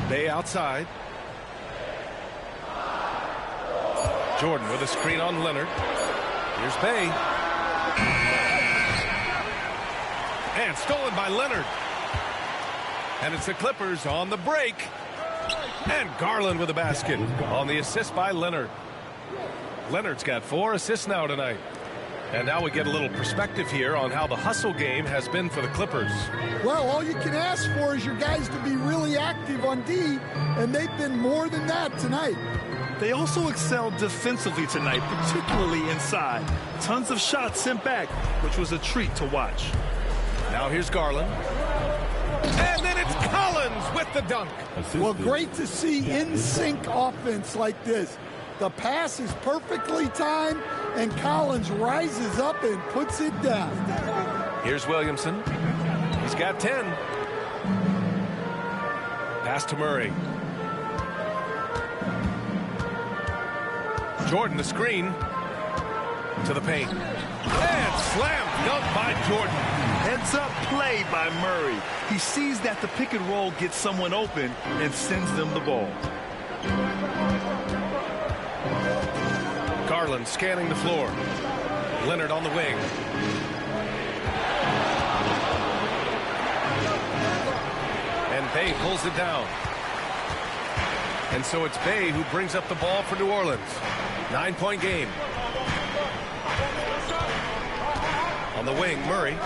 Bay outside. Jordan with a screen on Leonard. Here's Bay. And stolen by Leonard. And it's the Clippers on the break. And Garland with a basket on the assist by Leonard. Leonard's got 4 assists now tonight. And now we get a little perspective here on how the hustle game has been for the Clippers. Well, all you can ask for is your guys to be really active on D, and they've been more than that tonight. They also excelled defensively tonight, particularly inside. Tons of shots sent back, which was a treat to watch. Now here's Garland. And then it's Collins with the dunk. Well, great to see in-sync offense like this. The pass is perfectly timed, and Collins rises up and puts it down. Here's Williamson. He's got 10. Pass to Murray. Jordan, the screen. To the paint. And slam dunk by Jordan. Heads up play by Murray. He sees that the pick and roll gets someone open and sends them the ball. Garland scanning the floor. Leonard on the wing. And Bay pulls it down. And so it's Bay who brings up the ball for New Orleans. 9-point game. On the wing, Murray.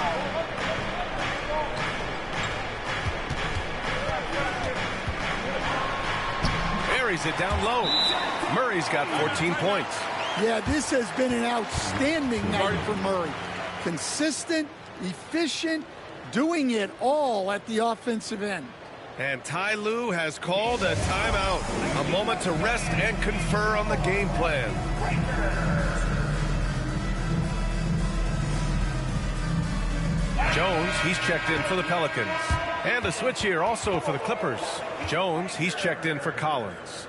Buries it down low. Murray's got 14 points. Yeah, this has been an outstanding night for Murray. Consistent, efficient, doing it all at the offensive end. And Ty Lue has called a timeout. A moment to rest and confer on the game plan. Jones, he's checked in for the Pelicans. And a switch here also for the Clippers. Jones, he's checked in for Collins.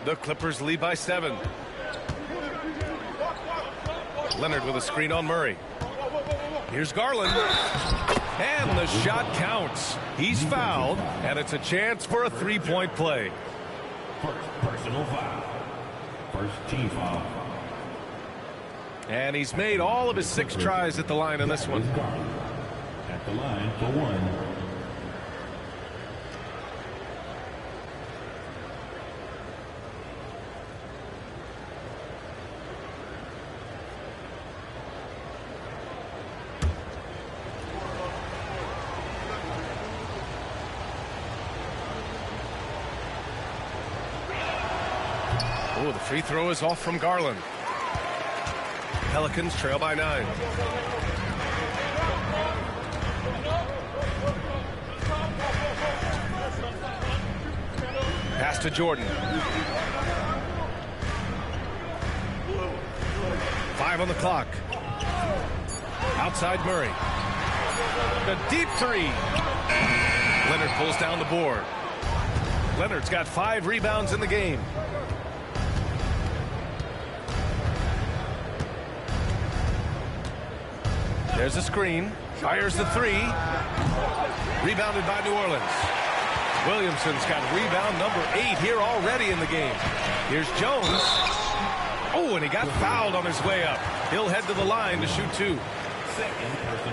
The Clippers lead by 7. Leonard with a screen on Murray. Here's Garland. And the shot counts. He's fouled, and it's a chance for a three-point play. First personal foul. First team foul. And he's made all of his 6 tries at the line in this one. At the line for 1. Oh, the free throw is off from Garland. Pelicans trail by 9. Pass to Jordan. 5 on the clock. Outside Murray. The deep three. Leonard pulls down the board. Leonard's got 5 rebounds in the game. There's a screen. Fires the three. Rebounded by New Orleans. Williamson's got rebound number 8 here already in the game. Here's Jones. Oh, and he got fouled on his way up. He'll head to the line to shoot 2.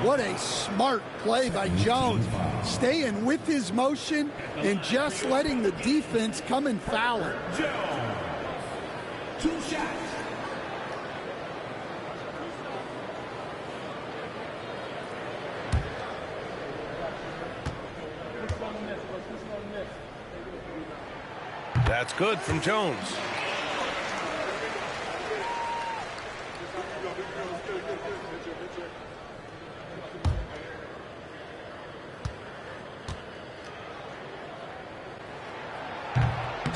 What a smart play by Jones. Staying with his motion and just letting the defense come and foul him. Jones. 2 shots. That's good from Jones.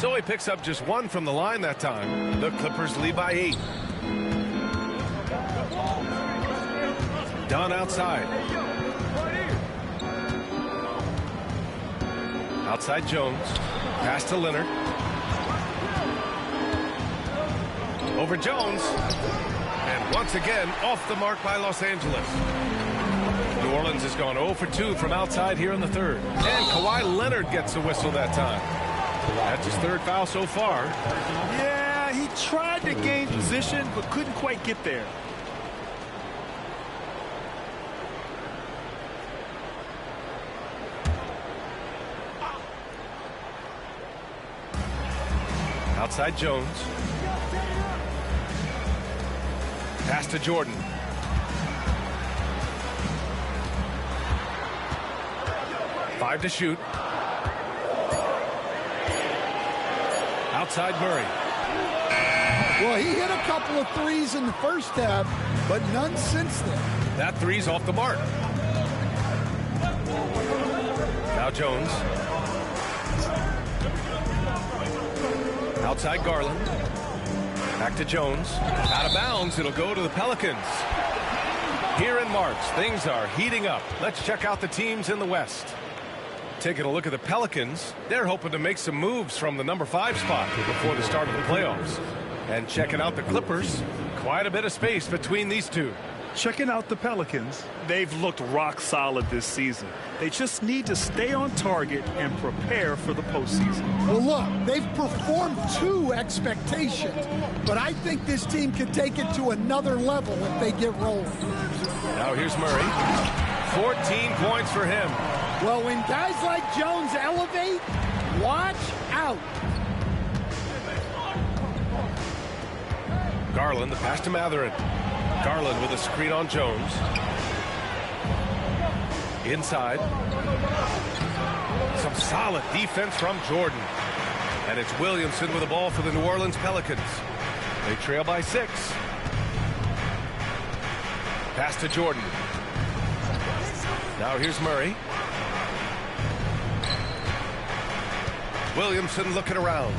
So he picks up just 1 from the line that time. The Clippers lead by 8. Dunn outside. Outside Jones. Pass to Leonard. Over Jones. And once again, off the mark by Los Angeles. New Orleans has gone 0 for 2 from outside here in the third. And Kawhi Leonard gets a whistle that time. That's his 3rd foul so far. Yeah, he tried to gain position, but couldn't quite get there. Outside Jones. Pass to Jordan. Five to shoot. Outside Murray. Well, he hit a couple of threes in the first half, but none since then. That three's off the mark. Now Jones. Outside Garland. Back to Jones. Out of bounds. It'll go to the Pelicans. Here in March, things are heating up. Let's check out the teams in the West. Taking a look at the Pelicans, they're hoping to make some moves from the number 5 spot before the start of the playoffs. And checking out the Clippers, quite a bit of space between these two. Checking out the Pelicans, they've looked rock solid this season. They just need to stay on target and prepare for the postseason. Well, look, they've performed to expectations, but I think this team can take it to another level if they get rolling. Now here's Murray. 14 points for him. Well, when guys like Jones elevate, watch out. Garland, the pass to Matherin. Garland with a screen on Jones. Inside. Some solid defense from Jordan. And it's Williamson with the ball for the New Orleans Pelicans. They trail by 6. Pass to Jordan. Now here's Murray. Williamson looking around.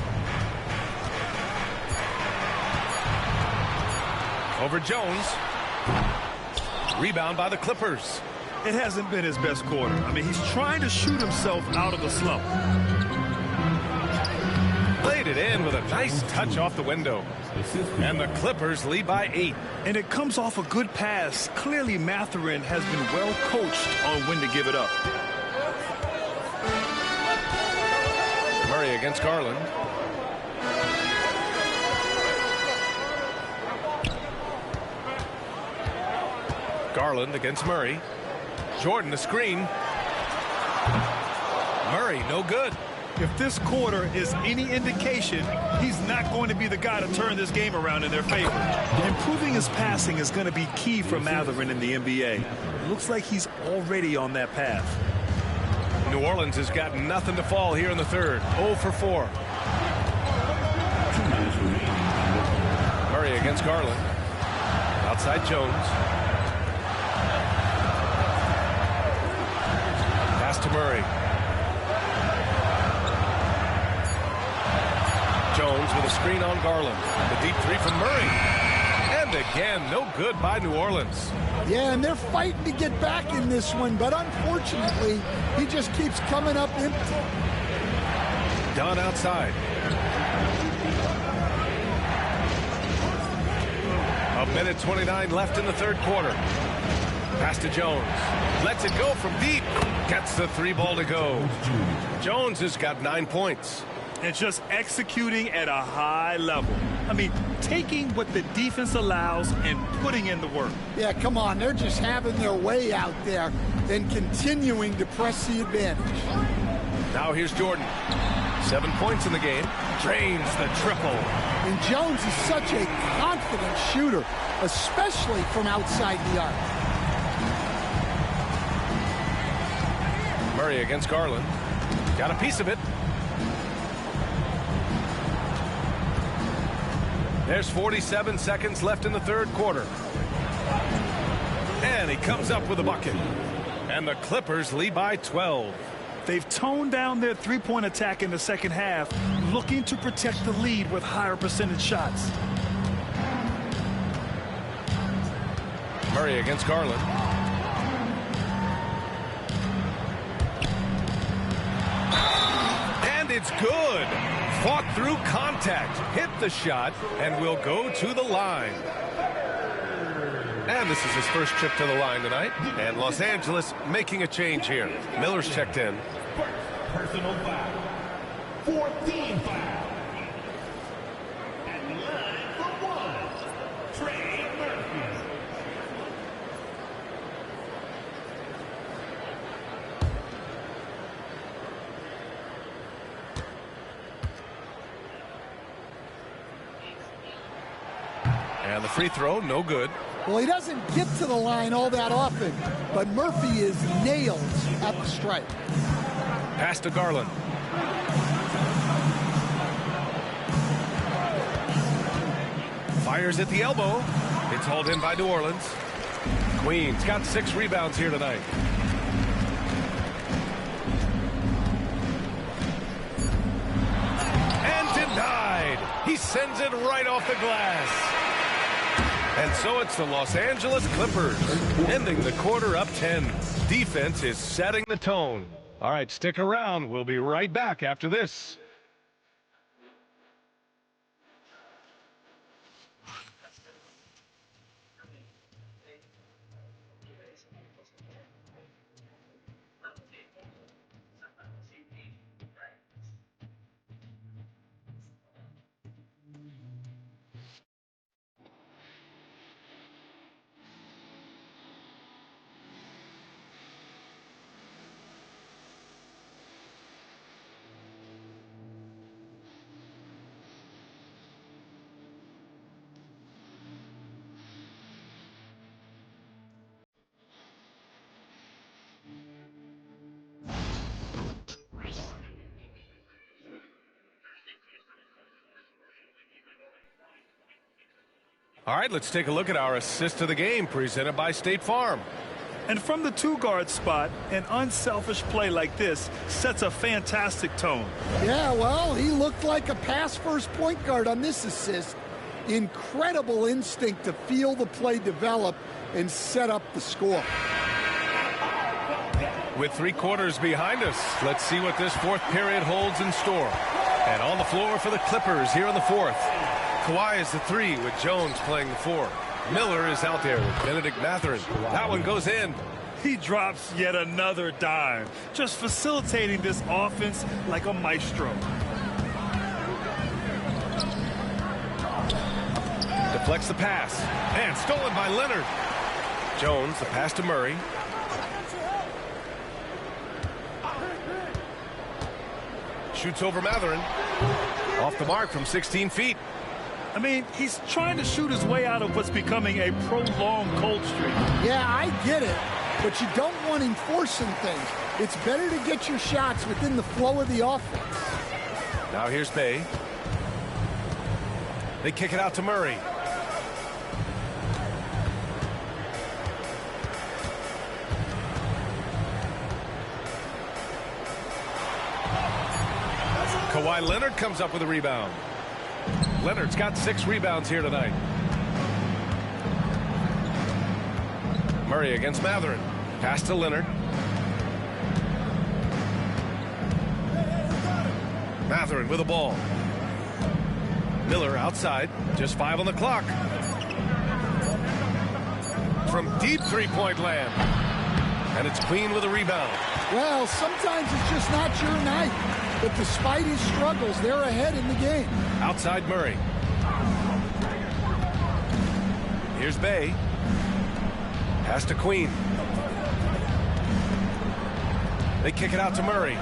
Over Jones. Rebound by the Clippers. It hasn't been his best quarter. I mean, he's trying to shoot himself out of the slump. Played it in with a nice touch off the window. And the Clippers lead by 8. And it comes off a good pass. Clearly, Matherin has been well coached on when to give it up. Murray against Garland. Garland against Murray. Jordan the screen. Murray no good. If this quarter is any indication, he's not going to be the guy to turn this game around in their favor. Improving his passing is going to be key for Matherin in the NBA. It looks like he's already on that path. New Orleans has got nothing to fall here in the third. 0 for 4. Murray against Garland. Outside Jones. Pass to Murray. Jones with a screen on Garland. The deep three from Murray. And And again, no good by New Orleans. Yeah, and they're fighting to get back in this one, but unfortunately, he just keeps coming up empty. Dunn outside. A minute 29 left in the third quarter. Pass to Jones. Lets it go from deep. Gets the 3 ball to go. Jones has got 9 points. And just executing at a high level. I mean, taking what the defense allows and putting in the work. Yeah, come on. They're just having their way out there and continuing to press the advantage. Now here's Jordan. 7 points in the game. Drains the triple. And Jones is such a confident shooter, especially from outside the arc. Murray against Garland. Got a piece of it. There's 47 seconds left in the third quarter. And he comes up with a bucket. And the Clippers lead by 12. They've toned down their three-point attack in the second half, looking to protect the lead with higher percentage shots. Murray against Garland. And it's good. Fought through contact, hit the shot, and will go to the line. And this is his first trip to the line tonight. And Los Angeles making a change here. Miller's checked in. Personal foul. 14 foul. At the line for 1, Trey Murphy. And the free throw, no good. Well, he doesn't get to the line all that often, but Murphy is nailed at the stripe. Pass to Garland. Fires at the elbow. It's hauled in by New Orleans. Queens got 6 rebounds here tonight. And denied. He sends it right off the glass. And so it's the Los Angeles Clippers ending the quarter up 10. Defense is setting the tone. All right, stick around. We'll be right back after this. All right, let's take a look at our assist of the game presented by State Farm. And from the 2-guard spot, an unselfish play like this sets a fantastic tone. Yeah, well, he looked like a pass-first point guard on this assist. Incredible instinct to feel the play develop and set up the score. With 3 quarters behind us, let's see what this fourth period holds in store. And on the floor for the Clippers here in the fourth. Kawhi is the 3 with Jones playing the 4. Miller is out there with Benedict Mathurin. That one goes in. He drops yet another dime, just facilitating this offense like a maestro. Deflects the pass. And stolen by Leonard. Jones, the pass to Murray. Shoots over Mathurin. Off the mark from 16 feet. I mean, he's trying to shoot his way out of what's becoming a prolonged cold streak. Yeah, I get it, but you don't want him forcing things. It's better to get your shots within the flow of the offense. Now here's Bay. They kick it out to Murray. Kawhi Leonard comes up with a rebound. Leonard's got 6 rebounds here tonight. Murray against Matherin. Pass to Leonard. Matherin with the ball. Miller outside. Just 5 on the clock. From deep three-point land. And it's Queen with a rebound. Well, sometimes it's just not your night. But despite his struggles, they're ahead in the game. Outside Murray. Here's Bay. Pass to Queen. They kick it out to Murray.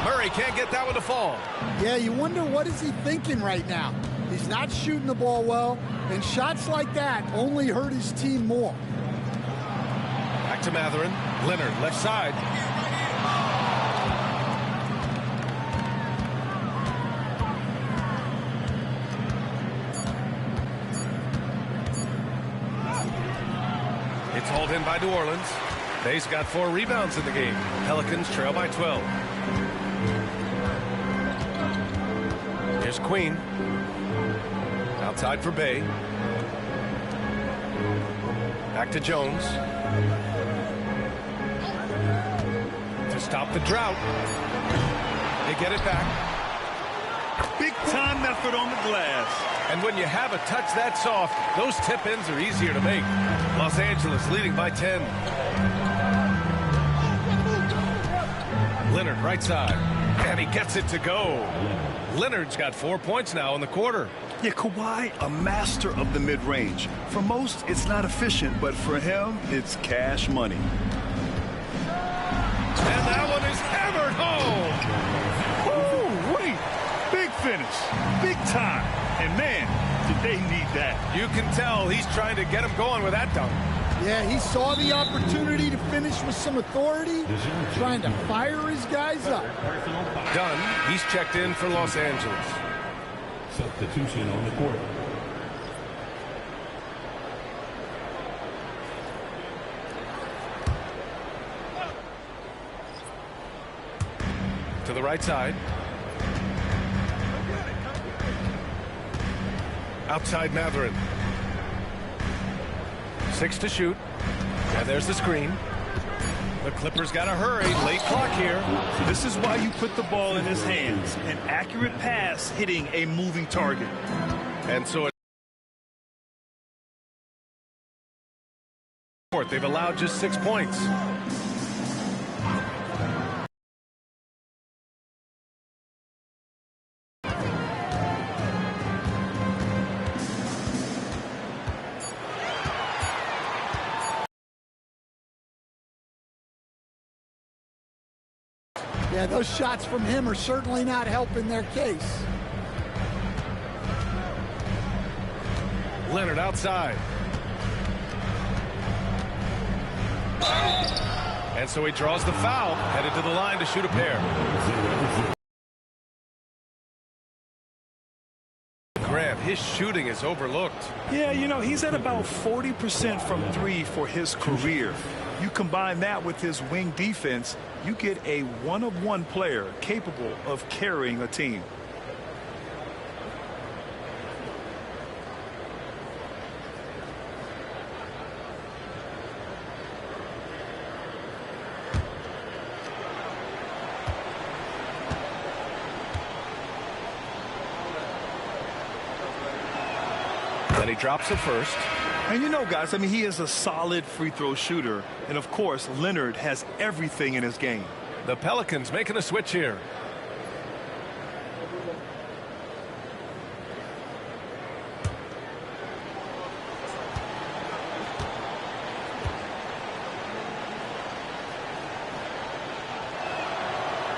Murray can't get that one to fall. Yeah, you wonder what is he thinking right now. He's not shooting the ball well, and shots like that only hurt his team more. Back to Matherin. Leonard, left side. It's hauled in by New Orleans. Bay's got 4 rebounds in the game. Pelicans trail by 12. Here's Queen. Outside for Bay. Back to Jones. To stop the drought. They get it back. Big time effort on the glass. And when you have a touch that soft, those tip-ins are easier to make. Los Angeles leading by 10. Leonard right side. And he gets it to go. Leonard's got 4 points now in the quarter. Yeah, Kawhi, a master of the mid-range. For most, it's not efficient, but for him, it's cash money. And that one is hammered home. Woo, wait. Big finish. Big time. And man, did they need that. You can tell he's trying to get him going with that dunk. Yeah, he saw the opportunity to finish with some authority, trying to fire his guys up. Dunn, he's checked in for Los Angeles. Substitution on the court. To the right side. Outside Matherin. 6 to shoot. And there's the screen. The Clippers got to hurry. Late clock here. This is why you put the ball in his hands. An accurate pass hitting a moving target. And so they've allowed just 6 points. Yeah, those shots from him are certainly not helping their case. Leonard outside. And so he draws the foul, headed to the line to shoot a pair. Grant, his shooting is overlooked. Yeah, you know, he's at about 40% from 3 for his career. You combine that with his wing defense, you get a one-of-one player capable of carrying a team. Then he drops it first. And you know, guys, I mean, he is a solid free throw shooter. And, of course, Leonard has everything in his game. The Pelicans making a switch here.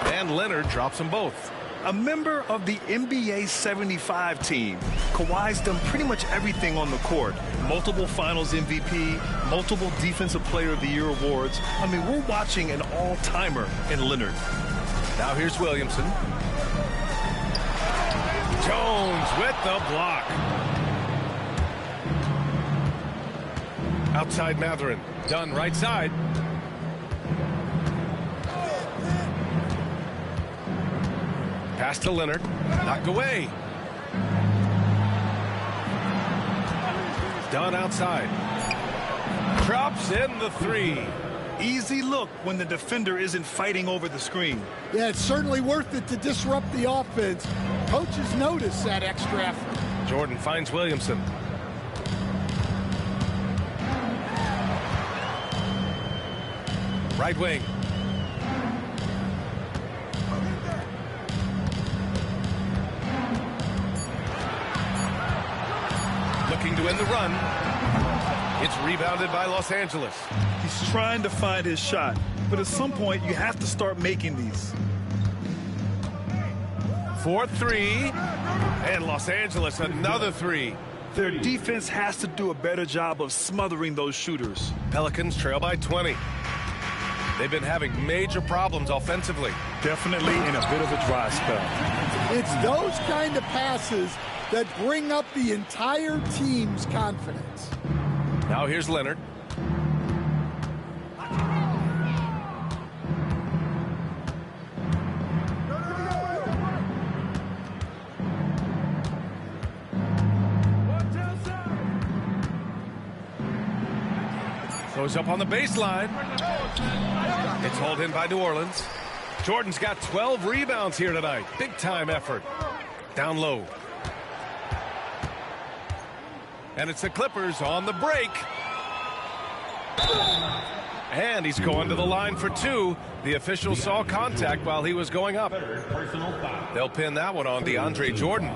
And Leonard drops them both. A member of the NBA 75 team, Kawhi's done pretty much everything on the court. Multiple Finals MVP, multiple Defensive Player of the Year awards. I mean, we're watching an all-timer in Leonard. Now here's Williamson. Jones with the block. Outside Matherin. Dunn right side. Pass to Leonard. Knocked away. Dunn outside. Drops in the three. Easy look when the defender isn't fighting over the screen. Yeah, it's certainly worth it to disrupt the offense. Coaches notice that extra effort. Jordan finds Williamson. Right wing. Looking to end the run. It's rebounded by Los Angeles. He's trying to find his shot, but at some point you have to start making these. 4-3, and Los Angeles another three. Their defense has to do a better job of smothering those shooters. Pelicans trail by 20. They've been having major problems offensively. Definitely in a bit of a dry spell. It's those kind of passes that bring up the entire team's confidence. Now here's Leonard. Goes up on the baseline. It's hauled in by New Orleans. Jordan's got 12 rebounds here tonight. Big time effort. Down low. And it's the Clippers on the break. And he's going to the line for two. The official saw contact while he was going up. They'll pin that one on DeAndre Jordan.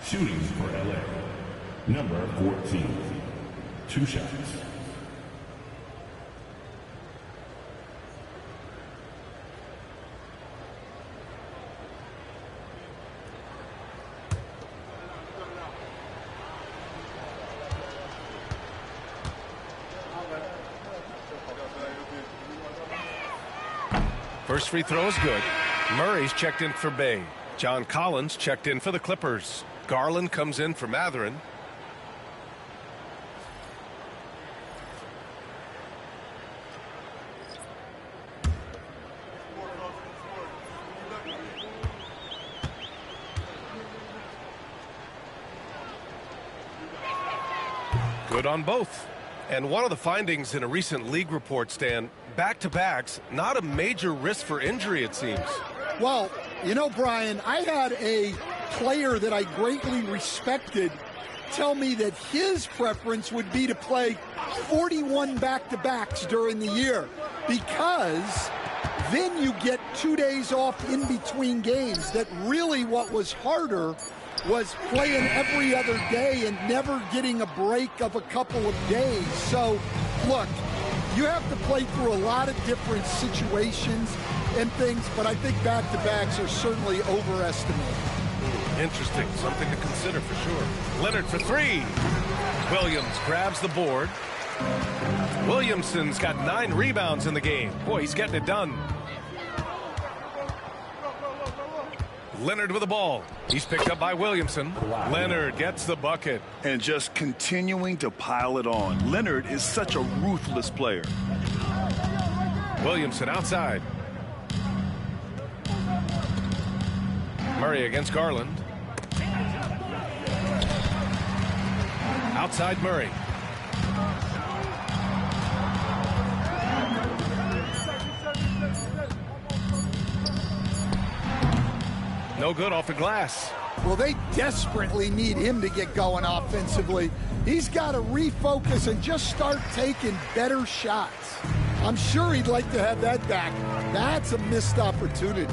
Shooting for LA. Number 14. 2 shots. First free throw is good. Murray's checked in for Bay. John Collins checked in for the Clippers. Garland comes in for Mathurin. Good on both. And one of the findings in a recent league report, Stan, back-to-backs, not a major risk for injury, it seems. Well, you know, Brian, I had a player that I greatly respected tell me that his preference would be to play 41 back-to-backs during the year because then you get 2 days off in between games. That really what was harder was playing every other day and never getting a break of a couple of days. So, look, you have to play through a lot of different situations and things, but I think back-to-backs are certainly overestimated. Interesting. Something to consider for sure. Leonard for three. Williams grabs the board. Williamson's got 9 rebounds in the game. Boy, he's getting it done. Leonard with the ball. He's picked up by Williamson. Leonard gets the bucket. And just continuing to pile it on. Leonard is such a ruthless player. Williamson outside. Murray against Garland. Outside Murray. No good off the glass. Well, they desperately need him to get going offensively. He's got to refocus and just start taking better shots. I'm sure he'd like to have that back. That's a missed opportunity.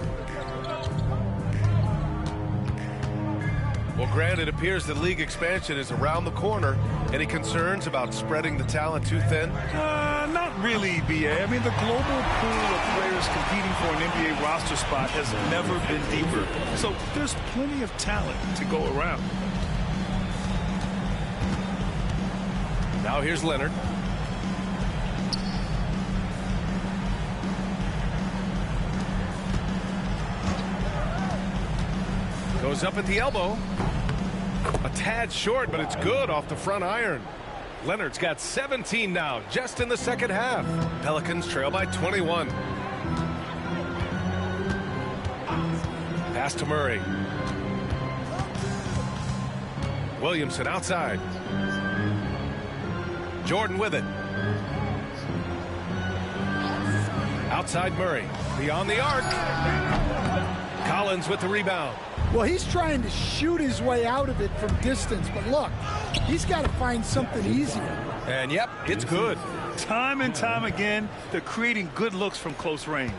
Well, Grant, it appears that league expansion is around the corner. Any concerns about spreading the talent too thin? Not really, B.A. I mean, the global pool of players competing for an NBA roster spot has never been deeper. So there's plenty of talent to go around. Now here's Leonard. Goes up at the elbow. A tad short, but it's good off the front iron. Leonard's got 17 now, just in the second half. Pelicans trail by 21. Pass to Murray. Williamson outside. Jordan with it. Outside Murray. Beyond the arc. Collins with the rebound. Well, he's trying to shoot his way out of it from distance, but look, he's got to find something easier. And yep, it's good. Time and time again, they're creating good looks from close range.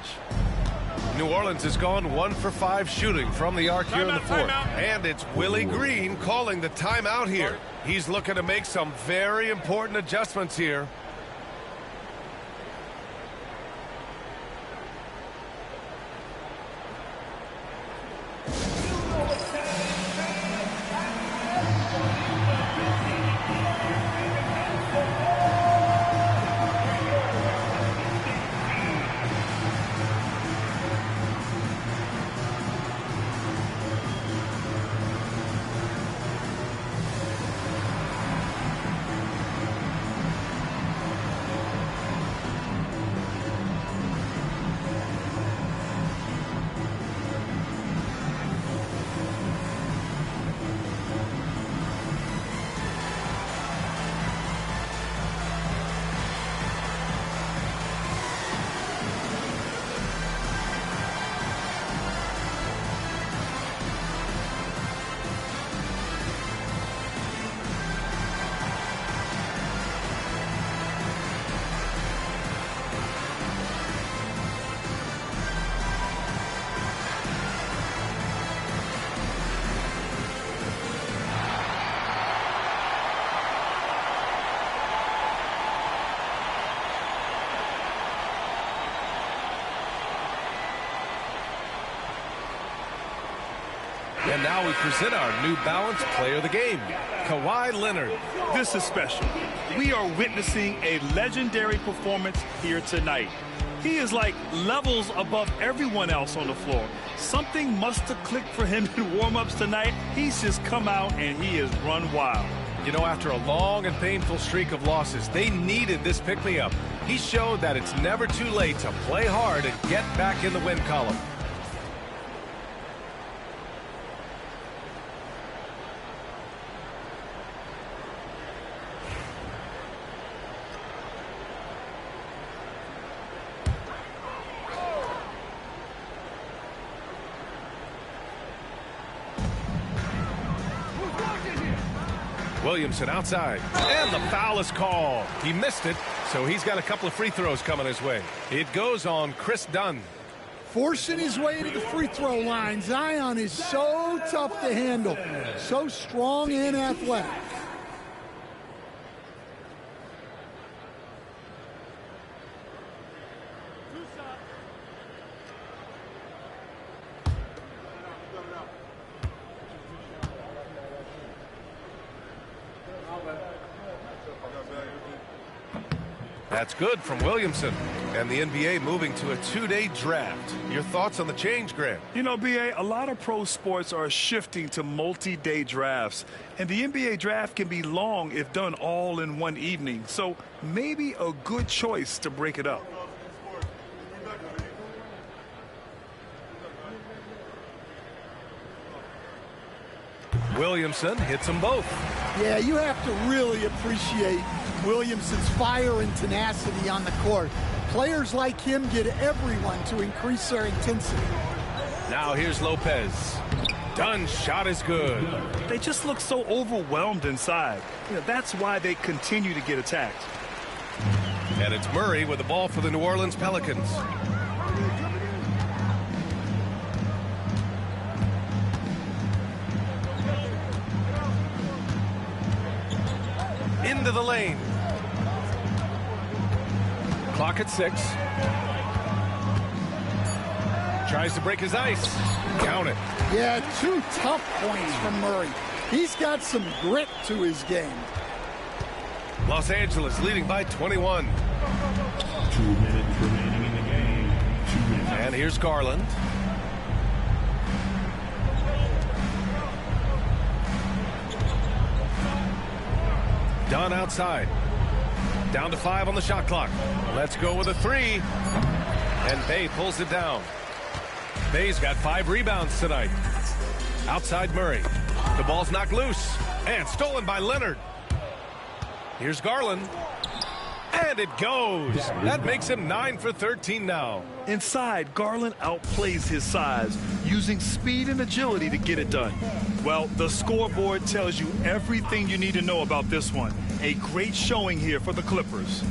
New Orleans has gone 1 for 5 shooting from the arc here in the fourth. And it's Willie Green calling the timeout here. He's looking to make some very important adjustments here. And now we present our New Balance Player of the Game, Kawhi Leonard. This is special. We are witnessing a legendary performance here tonight. He is like levels above everyone else on the floor. Something must have clicked for him in warm-ups tonight. He's just come out and he has run wild. You know, after a long and painful streak of losses, they needed this pick-me-up. He showed that it's never too late to play hard and get back in the win column. Williamson outside, and the foul is called. He missed it, so he's got a couple of free throws coming his way. It goes on Chris Dunn. Forcing his way to the free throw line. Zion is so tough to handle, so strong and athletic. That's good from Williamson. And the NBA moving to a 2-day draft. Your thoughts on the change, Grant? You know, B.A., a lot of pro sports are shifting to multi-day drafts. And the NBA draft can be long if done all in one evening. So maybe a good choice to break it up. Williamson hits them both. Yeah, you have to really appreciate Williamson's fire and tenacity on the court. Players like him get everyone to increase their intensity. Now here's Lopez. Dunn's shot is good. They just look so overwhelmed inside. You know, that's why they continue to get attacked. And it's Murray with the ball for the New Orleans Pelicans. Into the lane. Clock at 6. Tries to break his ice. Count it. Yeah, 2 tough points from Murray. He's got some grit to his game. Los Angeles leading by 21. 2 minutes remaining in the game. 2 minutes. And here's Garland. Dunn outside. Down to 5 on the shot clock. Let's go with a 3. And Bay pulls it down. Bay's got 5 rebounds tonight. Outside Murray. The ball's knocked loose. And stolen by Leonard. Here's Garland. And it goes. That makes him 9 for 13 now. Inside, Garland outplays his size, using speed and agility to get it done. Well, the scoreboard tells you everything you need to know about this one. A great showing here for the Clippers.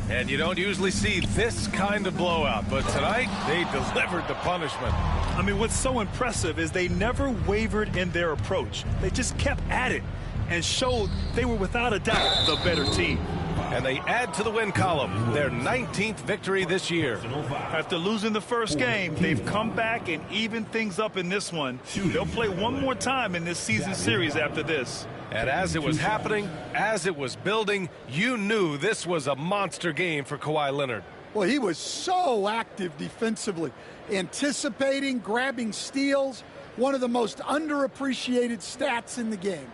And you don't usually see this kind of blowout, but tonight they delivered the punishment. I mean, what's so impressive is they never wavered in their approach. They just kept at it and showed they were without a doubt the better team. And they add to the win column, their 19th victory this year. After losing the first game, they've come back and evened things up in this one. They'll play one more time in this season series after this. And as it was happening, as it was building, you knew this was a monster game for Kawhi Leonard. Well, he was so active defensively, anticipating, grabbing steals, one of the most underappreciated stats in the game.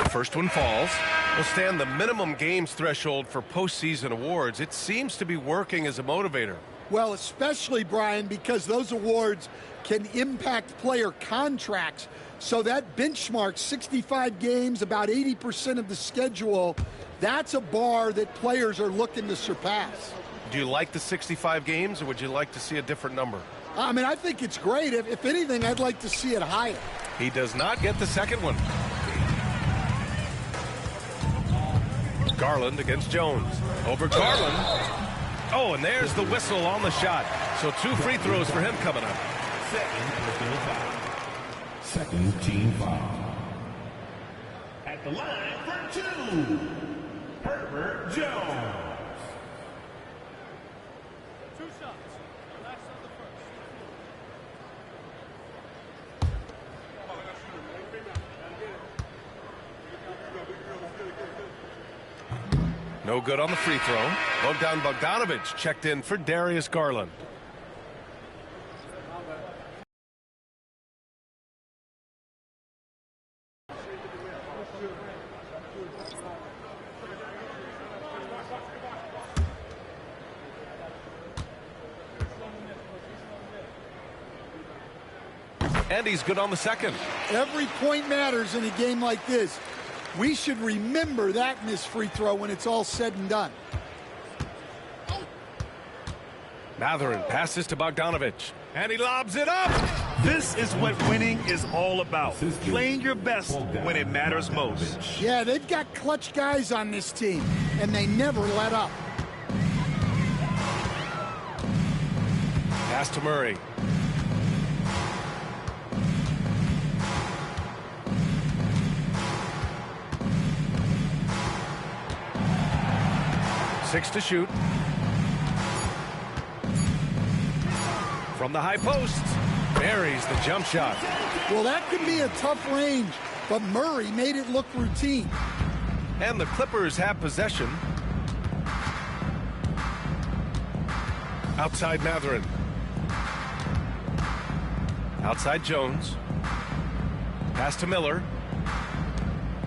First one falls. Will stand the minimum games threshold for postseason awards. It seems to be working as a motivator. Well, especially, Brian, because those awards can impact player contracts. So that benchmark, 65 games, about 80% of the schedule, that's a bar that players are looking to surpass. Do you like the 65 games, or would you like to see a different number? I mean, I think it's great. If anything, I'd like to see it higher. He does not get the second one. Garland against Jones. Over Garland. Oh, and there's the whistle on the shot. So 2 free throws for him coming up. Second team foul. At the line for 2, Herbert Jones. 2 shots. Last on the No good on the free throw. Bogdanovich checked in for Darius Garland. And he's good on the second. Every point matters in a game like this. We should remember that in this free throw when it's all said and done. Mathurin passes to Bogdanovich, and he lobs it up. This is what winning is all about. Playing your best when it matters most. Yeah, they've got clutch guys on this team, and they never let up. Pass to Murray. Six to shoot. From the high post, buries the jump shot. Well, that could be a tough range, but Murray made it look routine. And the Clippers have possession. Outside Mathurin. Outside Jones. Pass to Miller.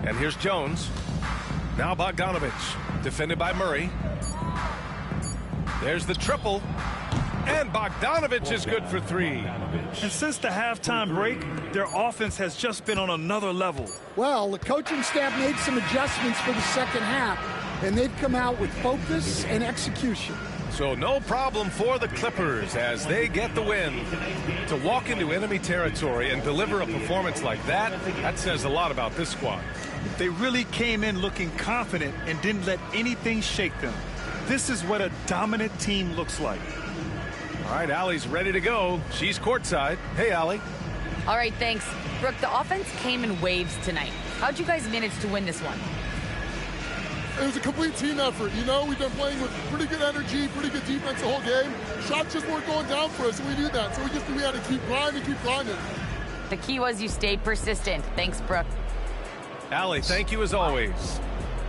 And here's Jones. Now Bogdanovich, defended by Murray. There's the triple. And Bogdanovich is good for 3. And since the halftime break, their offense has just been on another level. Well, the coaching staff made some adjustments for the second half, and they've come out with focus and execution. So no problem for the Clippers as they get the win. To walk into enemy territory and deliver a performance like that, that says a lot about this squad. They really came in looking confident and didn't let anything shake them. This is what a dominant team looks like. All right, Allie's ready to go. She's courtside. Hey, Allie. All right, thanks. Brooke, the offense came in waves tonight. How'd you guys manage to win this one? It was a complete team effort. You know, we've been playing with pretty good energy, pretty good defense the whole game. Shots just weren't going down for us, and we knew that. So we had to keep grinding, keep grinding. The key was you stayed persistent. Thanks, Brooke. Allie, thank you as always.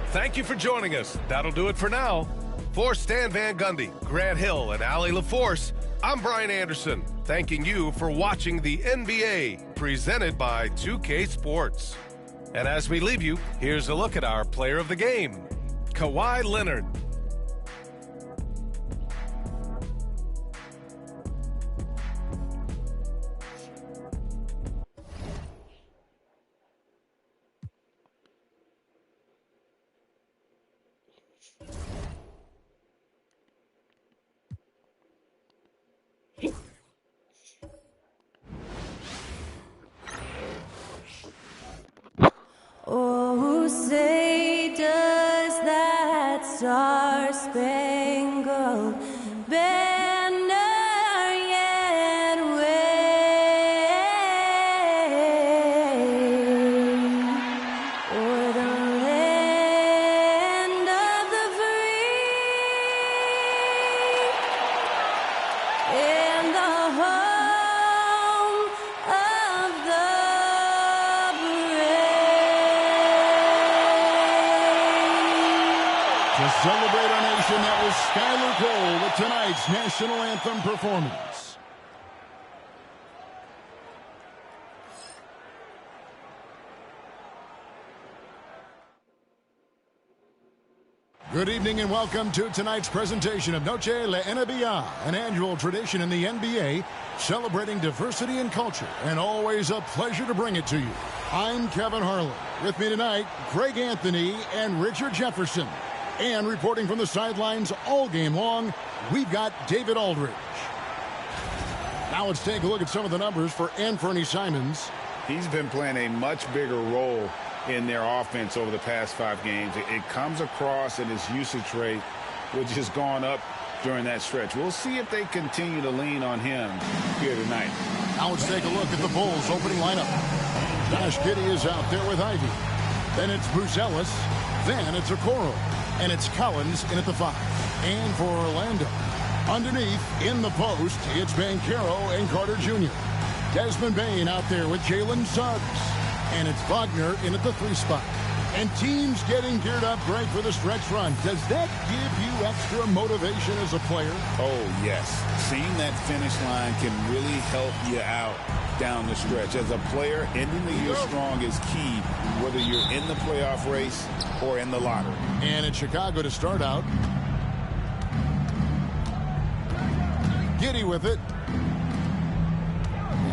Thank you for joining us. That'll do it for now. For Stan Van Gundy, Grant Hill, and Allie LaForce, I'm Brian Anderson, thanking you for watching the NBA, presented by 2K Sports. And as we leave you, here's a look at our player of the game, Kawhi Leonard. celebrate our nation. That was Skylar Cole with tonight's national anthem performance. Good evening and welcome to tonight's presentation of Noche La NBA, an annual tradition in the NBA celebrating diversity and culture, and always a pleasure to bring it to you. I'm Kevin Harlan. With me tonight, Greg Anthony and Richard Jefferson. And reporting from the sidelines all game long, we've got David Aldridge. Now let's take a look at some of the numbers for Anfernee Simons. He's been playing a much bigger role in their offense over the past 5 games. It comes across in his usage rate, which has gone up during that stretch. We'll see if they continue to lean on him here tonight. Now let's take a look at the Bulls' opening lineup. Josh Giddey is out there with Ivy. Then it's Buzelis. Then it's Okoro. And it's Collins in at the 5. And for Orlando, underneath in the post, it's Banchero and Carter Jr. Desmond Bane out there with Jalen Suggs. And it's Wagner in at the 3 spot. And teams getting geared up, Greg, for the stretch run. Does that give you extra motivation as a player? Oh, yes. Seeing that finish line can really help you out down the stretch. As a player, ending the year strong is key, whether you're in the playoff race or in the lottery. And it's Chicago to start out. Giddey with it.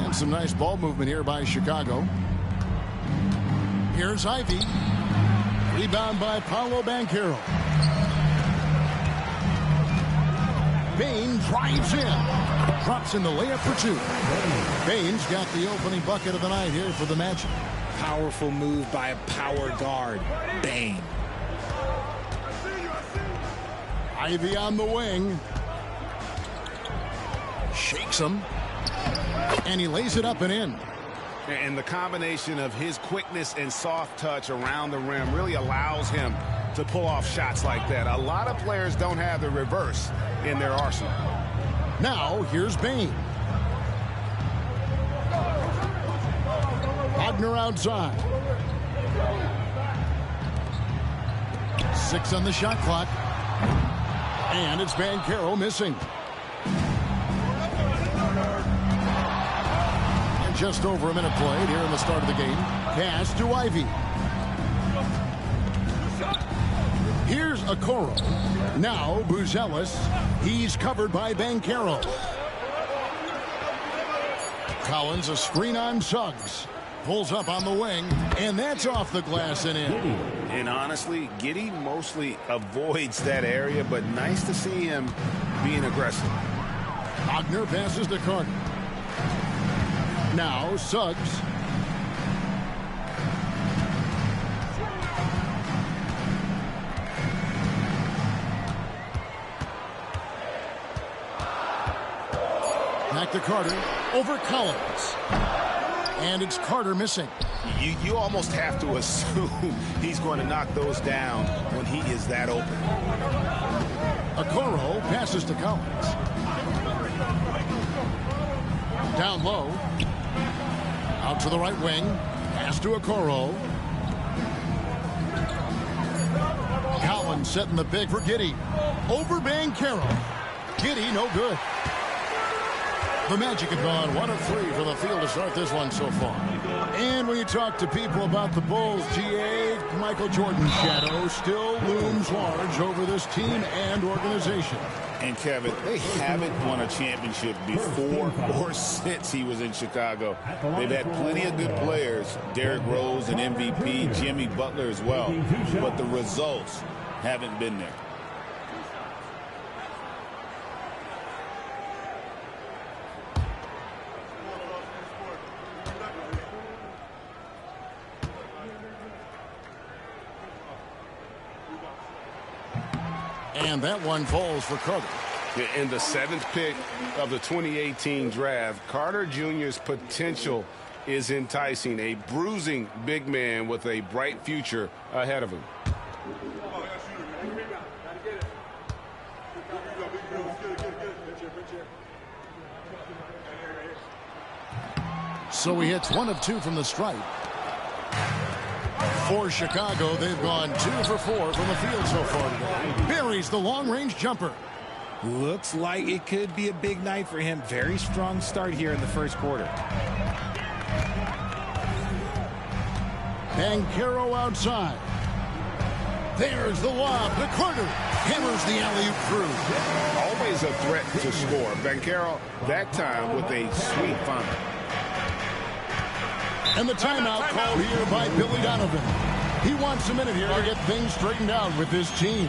And some nice ball movement here by Chicago. Here's Ivy. Rebound by Paolo Banchero. Bane drives in. Drops in the layup for 2. Bane's got the opening bucket of the night here for the Magic. Powerful move by a power guard, Bane. Ivy on the wing. Shakes him. And he lays it up and in. And the combination of his quickness and soft touch around the rim really allows him to pull off shots like that. A lot of players don't have the reverse in their arsenal. Now, here's Bane. Wagner outside. 6 on the shot clock. And it's Banchero missing. Just over a minute played here in the start of the game. Pass to Ivy. Here's Okoro. Now Buzelis. He's covered by Banchero. Collins a screen on Suggs. Pulls up on the wing. And that's off the glass and in. And honestly, Giddey mostly avoids that area, but nice to see him being aggressive. Wagner passes to Carter. Now Suggs. Back to Carter. Over Collins. And it's Carter missing. You almost have to assume he's going to knock those down when he is that open. Okoro passes to Collins. Down low. Out to the right wing. Pass to Okoro. Collins setting the pick for Giddey. Over Banchero. Giddey no good. The Magic have gone 1 of 3 for the field to start this one so far. And when you talk to people about the Bulls, GA, Michael Jordan's shadow still looms large over this team and organization. And Kevin, they haven't won a championship before or since he was in Chicago. They've had plenty of good players, Derrick Rose and MVP, Jimmy Butler as well, but the results haven't been there. And that one falls for Carter. In the 7th pick of the 2018 draft, Carter Jr.'s potential is enticing. A bruising big man with a bright future ahead of him. So he hits 1 of 2 from the stripe. For Chicago, they've gone 2 for 4 from the field so far today. Buries the long-range jumper. Looks like it could be a big night for him. Very strong start here in the first quarter. Banchero outside. There's the lob. The corner hammers the alley-oop through. Always a threat to score. Banchero, that time with a sweet find. And the timeout called here by Billy Donovan. He wants a minute here to get things straightened out with his team.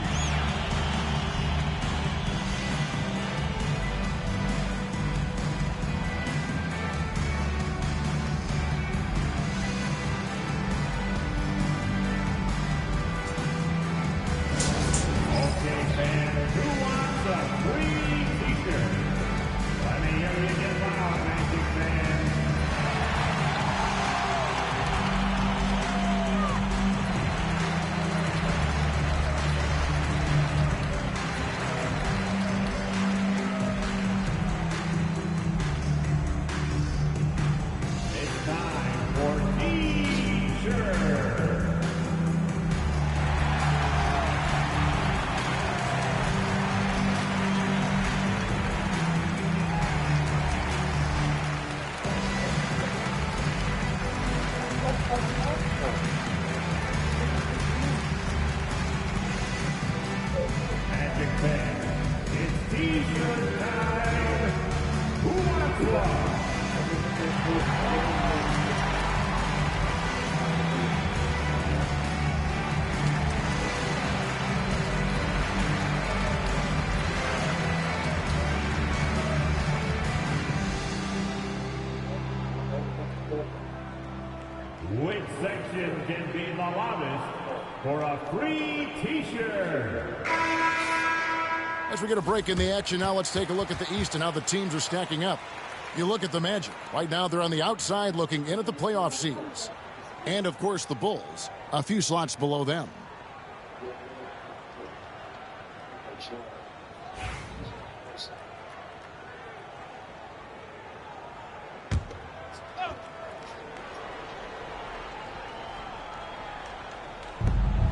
Which section can be the loudest for a free T-shirt? As we get a break in the action, now let's take a look at the East and how the teams are stacking up. You look at the Magic. Right now they're on the outside looking in at the playoff seeds. And, of course, the Bulls, a few slots below them.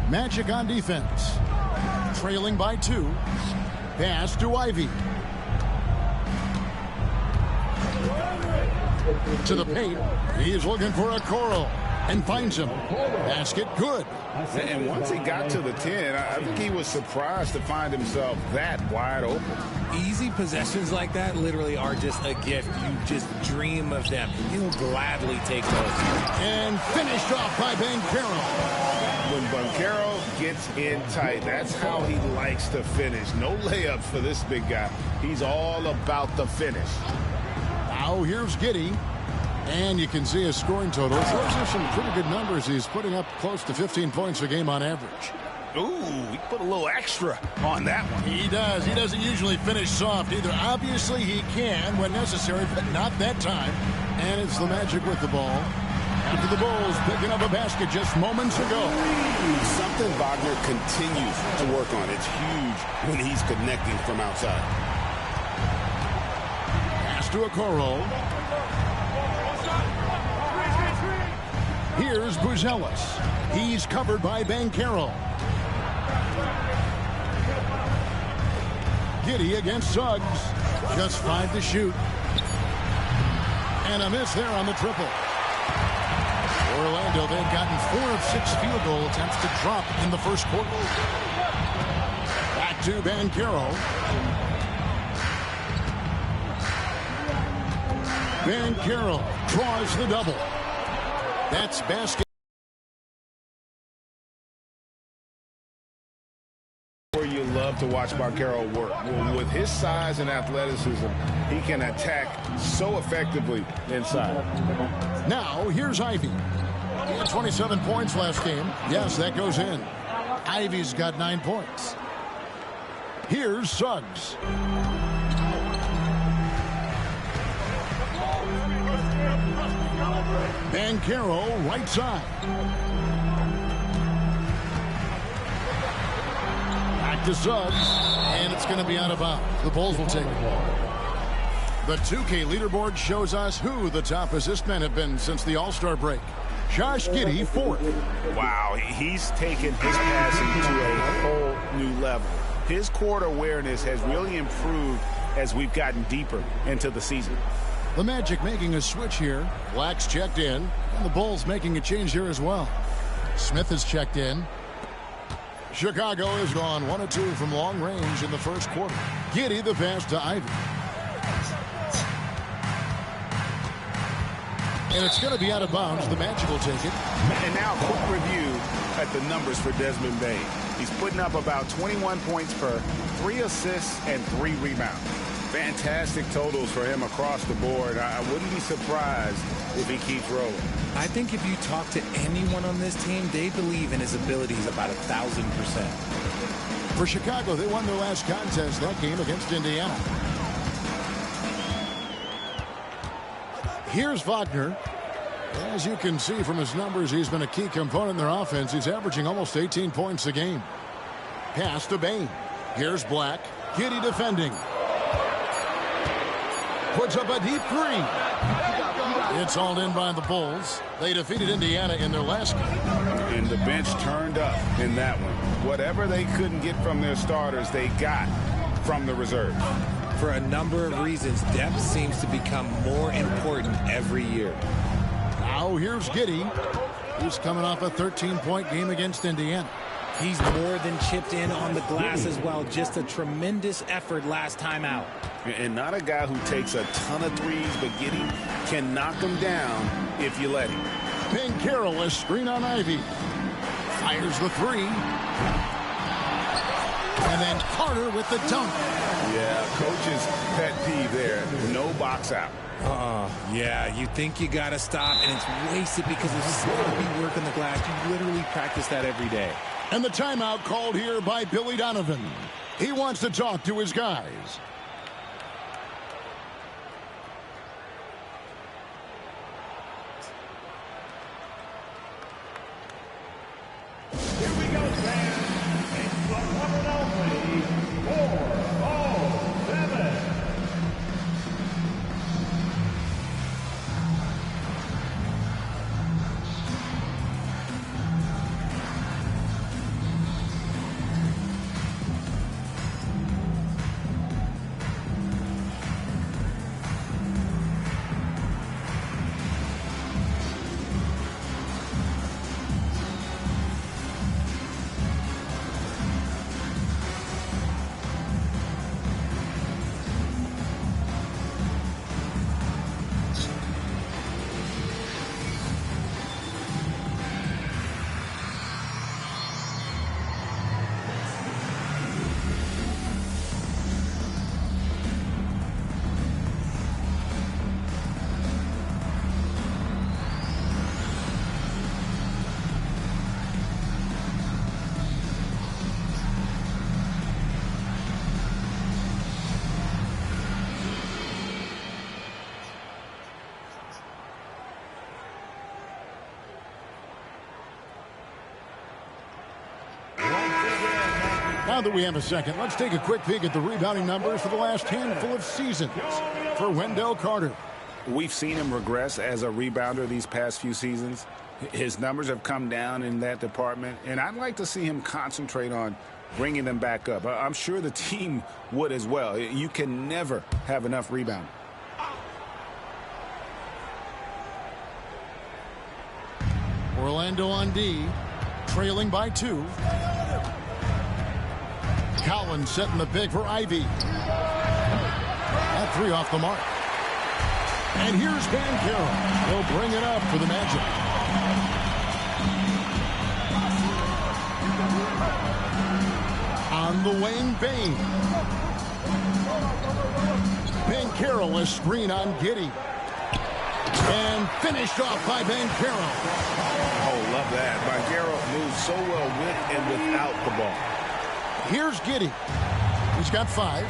Magic on defense. Trailing by 2. Pass to Ivy. To the paint. He's looking for a Coral and finds him. Basket good. And once he got to the 10, I think he was surprised to find himself that wide open. Easy possessions like that literally are just a gift. You just dream of them. He'll gladly take those. And finished off by Banchero. When Banchero gets in tight, that's how he likes to finish. No layups for this big guy. He's all about the finish. Now here's Giddey. And you can see his scoring total. Those are some pretty good numbers. He's putting up close to 15 points a game on average. Ooh, he put a little extra on that one. He does. He doesn't usually finish soft either. Obviously, he can when necessary, but not that time. And it's the Magic with the ball. After the Bulls picking up a basket just moments ago. Something Wagner continues to work on. It's huge when he's connecting from outside. Pass to Okoro. Here's Buzelis. He's covered by Banchero. Giddey against Suggs. Just 5 to shoot. And a miss there on the triple. Orlando, they've gotten 4 of 6 field goal attempts to drop in the first quarter. Back to Banchero. Banchero draws the double. That's basket. Where you love to watch Banchero work. Well, with his size and athleticism, he can attack so effectively inside. Now, here's Ivy. He had 27 points last game. Yes, that goes in. Ivy's got 9 points. Here's Suggs. Banchero, right side. Back to Suggs, and it's going to be out of bounds. The Bulls will take it. The 2K leaderboard shows us who the top assist men have been since the All-Star break. Josh Giddey, fourth. Wow, he's taken his passing to a whole new level. His court awareness has really improved as we've gotten deeper into the season. The Magic making a switch here. Black's checked in, and the Bulls making a change here as well. Smith has checked in. Chicago has gone 1 of 2 from long range in the first quarter. Giddey the pass to Ivy. And it's going to be out of bounds. The Magic will take it. And now a quick review at the numbers for Desmond Bane. He's putting up about 21 points per 3 assists and 3 rebounds. Fantastic totals for him across the board. I wouldn't be surprised if he keeps rolling. I think if you talk to anyone on this team, they believe in his abilities about 1,000%. For Chicago, they won their last contest that game against Indiana. Here's Wagner. As you can see from his numbers, he's been a key component in their offense. He's averaging almost 18 points a game. Pass to Bane. Here's Black. Giddey defending. Puts up a deep three. It's hauled in by the Bulls. They defeated Indiana in their last game. And the bench turned up in that one. Whatever they couldn't get from their starters, they got from the reserve. For a number of reasons, depth seems to become more important every year. Now here's Giddey. He's coming off a 13-point game against Indiana. He's more than chipped in on the glass as well. Just a tremendous effort last time out. And not a guy who takes a ton of threes, but Giddey can knock them down if you let him. Banchero, a screen on Ivy. Fires the three. And then Carter with the dunk. Yeah, coach's pet peeve there. No box out. Yeah, you think you got to stop, and it's wasted because of sloppy work on the glass. You literally practice that every day. And the timeout called here by Billy Donovan. He wants to talk to his guys. Here we go, fans. It's the one and only 407. Now that we have a second, let's take a quick peek at the rebounding numbers for the last handful of seasons for Wendell Carter. We've seen him regress as a rebounder these past few seasons. His numbers have come down in that department, and I'd like to see him concentrate on bringing them back up. I'm sure the team would as well. You can never have enough rebounding. Orlando on D, trailing by 2. Collins setting the pick for Ivy. That 3 off the mark. And here's Banchero. He'll bring it up for the Magic. On the wing, Bane. Banchero, a screen on Giddey. And finished off by Banchero. Oh, love that. Banchero moves so well with and without the ball. Here's Giddey. He's got 5.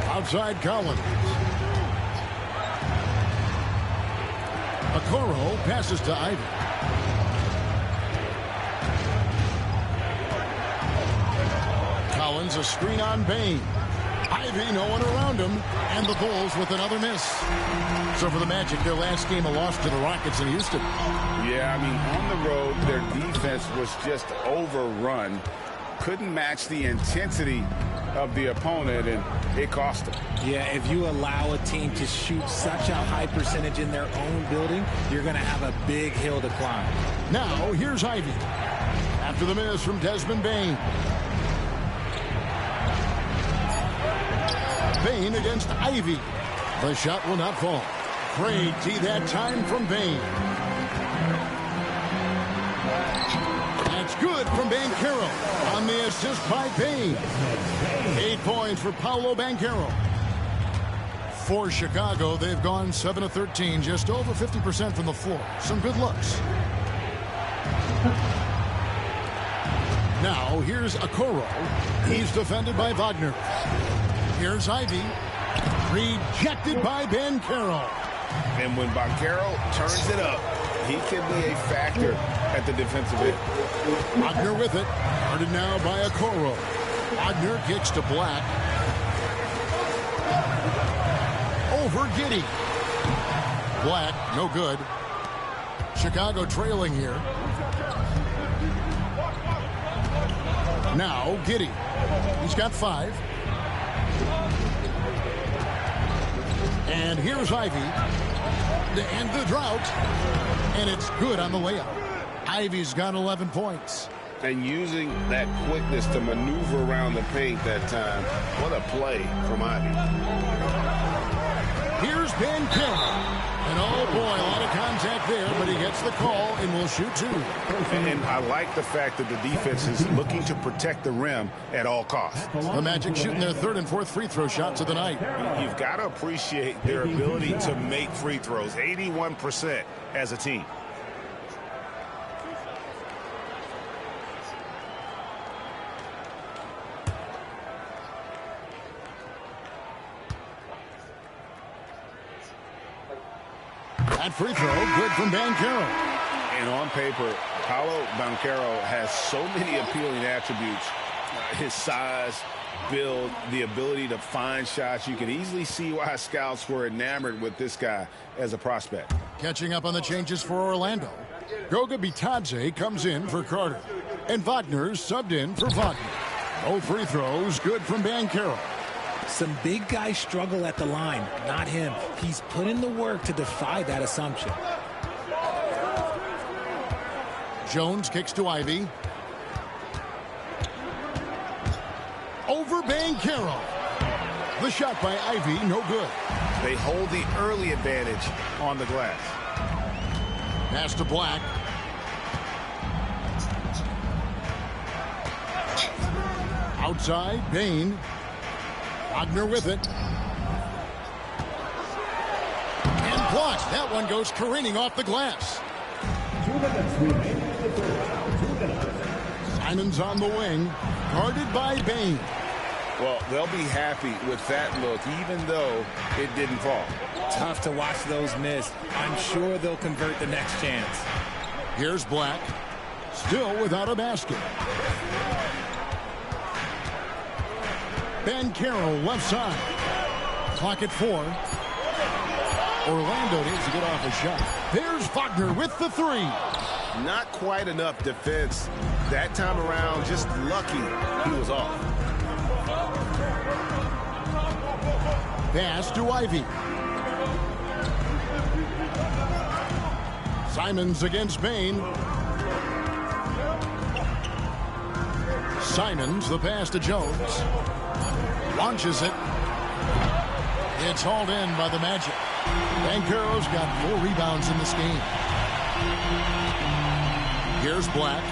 Outside Collins. Okoro passes to Ivy. Collins, a screen on Bane. Ivy, no one around him, and the Bulls with another miss. So for the Magic, their last game, a loss to the Rockets in Houston. Yeah, I mean, on the road, their defense was just overrun. Couldn't match the intensity of the opponent, and it cost them. Yeah, if you allow a team to shoot such a high percentage in their own building, you're going to have a big hill to climb. Now, here's Ivy. After the miss from Desmond Bane. Bane against Ivy. The shot will not fall. Great D that time from Bane. That's good from Banchero on the assist by Bane. 8 points for Paolo Banchero. For Chicago, they've gone 7 of 13, just over 50% from the floor. Some good looks. Now, here's Okoro. He's defended by Wagner. Here's Ivy. Rejected by Banchero. And when Banchero turns it up, he can be a factor at the defensive end. Wagner with it. Guarded now by Okoro. Wagner kicks to Black. Over Giddey. Black, no good. Chicago trailing here. Now Giddey. He's got 5. And here's Ivy to end the drought. And it's good on the layup. Ivy's got 11 points. And using that quickness to maneuver around the paint that time. What a play from Ivy. Here's Banchero. And oh boy, a lot of contact there, but he gets the call and will shoot 2. And I like the fact that the defense is looking to protect the rim at all costs. The Magic shooting their 3rd and 4th free throw shots of the night. You've got to appreciate their ability to make free throws. 81% as a team. That free throw, good from Banchero. And on paper, Paolo Banchero has so many appealing attributes. His size, build, the ability to find shots. You can easily see why scouts were enamored with this guy as a prospect. Catching up on the changes for Orlando. Goga Bitadze comes in for Carter. And Wagner's subbed in for Wagner. No free throws, good from Banchero. Some big guys struggle at the line, not him. He's put in the work to defy that assumption. Jones kicks to Ivy. Over Banchero. The shot by Ivy, no good. They hold the early advantage on the glass. Pass to Black. Outside, Bane. Wagner with it. And blocked. That one goes careening off the glass. 2 minutes remaining in the third. 2 minutes. Simon's on the wing. Guarded by Bane. Well, they'll be happy with that look, even though it didn't fall. Tough to watch those miss. I'm sure they'll convert the next chance. Here's Black. Still without a basket. Banchero left side. Clock at 4. Orlando needs to get off a shot. There's Wagner with the 3. Not quite enough defense that time around. Just lucky he was off. Pass to Ivy. Simons against Bane. Simons, the pass to Jones. Launches it. It's hauled in by the Magic. Banchero's got 4 rebounds in this game. Here's Black.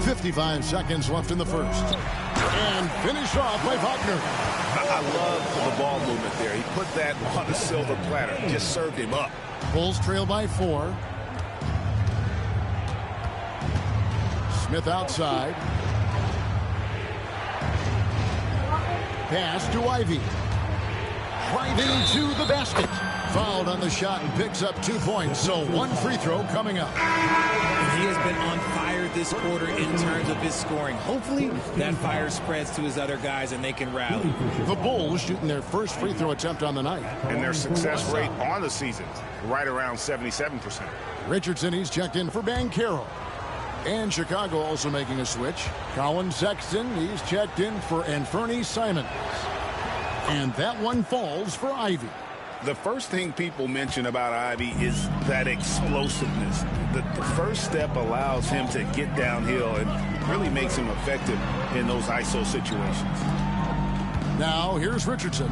55 seconds left in the first. And finished off by Wagner. I love the ball movement there. He put that on a silver platter. Just served him up. Bulls trail by 4. Smith outside. Pass to Ivy. Driving to the basket. Fouled on the shot and picks up 2 points. So 1 free throw coming up. And he has been on fire this quarter in terms of his scoring. Hopefully, that fire spreads to his other guys and they can rally. The Bulls shooting their first free throw attempt on the night. And their success rate on the season, right around 77%. Richardson, he's checked in for Banchero. And Chicago also making a switch. Colin Sexton, he's checked in for Anthony Simons. And that one falls for Ivy. The first thing people mention about Ivy is that explosiveness. The first step allows him to get downhill and really makes him effective in those ISO situations. Now, here's Richardson.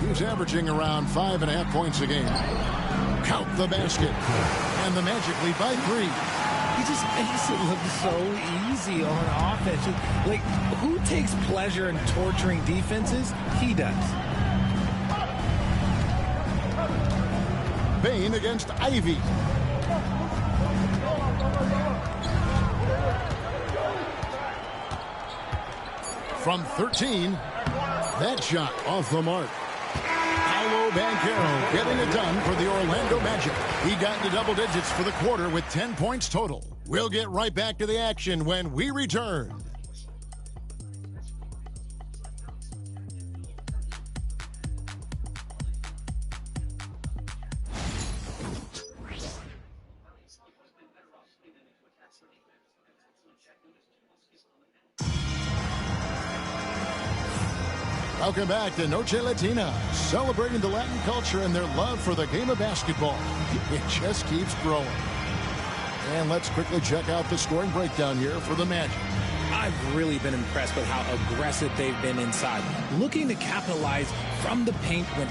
He's averaging around 5.5 points a game. Count the basket. And the Magic lead by 3. He just makes it look so easy on offense. Like, who takes pleasure in torturing defenses? He does. Bain against Ivy. From 13, that shot off the mark. Paolo Banchero getting it done for the Orlando Magic. He got into double digits for the quarter with 10 points total. We'll get right back to the action when we return. Welcome back to Noche Latina, celebrating the Latin culture and their love for the game of basketball. It just keeps growing. And let's quickly check out the scoring breakdown here for the Magic. I've really been impressed with how aggressive they've been inside, looking to capitalize from the paint when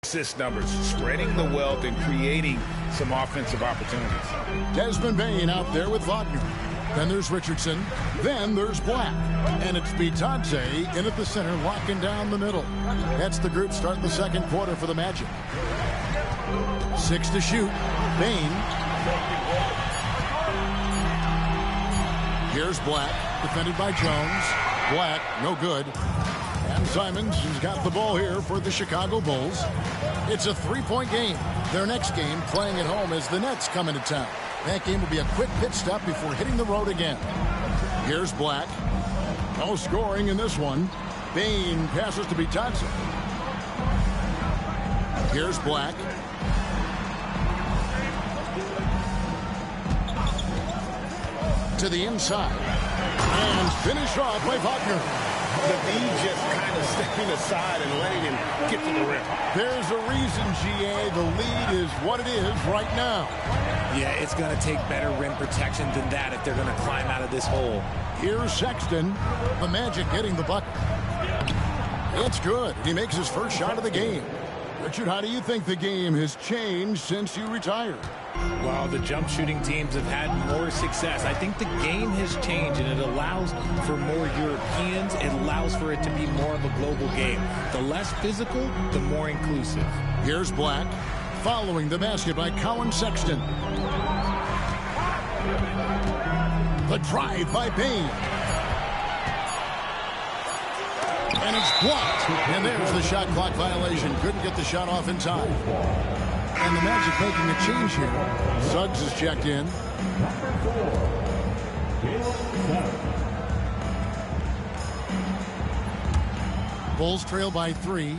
assist numbers, spreading the wealth and creating some offensive opportunities. Desmond Bain out there with Wagner. Then there's Richardson. Then there's Black. And it's Bitadze in at the center, locking down the middle. That's the group starting the second quarter for the Magic. 6 to shoot. Bain. Here's Black, defended by Jones. Black, no good. And Simons has got the ball here for the Chicago Bulls. It's a 3-point game. Their next game, playing at home, as the Nets come into town. That game will be a quick pit stop before hitting the road again. Here's Black. No scoring in this one. Bain passes to Bitadze. Here's Black. To the inside. And finished off by Wagner. The D just kind of stepping aside and letting him get to the rim. There's a reason, GA, the lead is what it is right now. Yeah, it's going to take better rim protection than that if they're going to climb out of this hole. Here's Sexton. The Magic getting the bucket. It's good. He makes his first shot of the game. Richard, how do you think the game has changed since you retired? Well, the jump shooting teams have had more success. I think the game has changed, and it allows for more Europeans. It allows for it to be more of a global game. The less physical, the more inclusive. Here's Black, following the basket by Colin Sexton. The drive by Bain. And it's blocked. And there's the shot clock violation. Couldn't get the shot off in time. And the Magic making a change here. Suggs is checked in. Bulls trail by 3.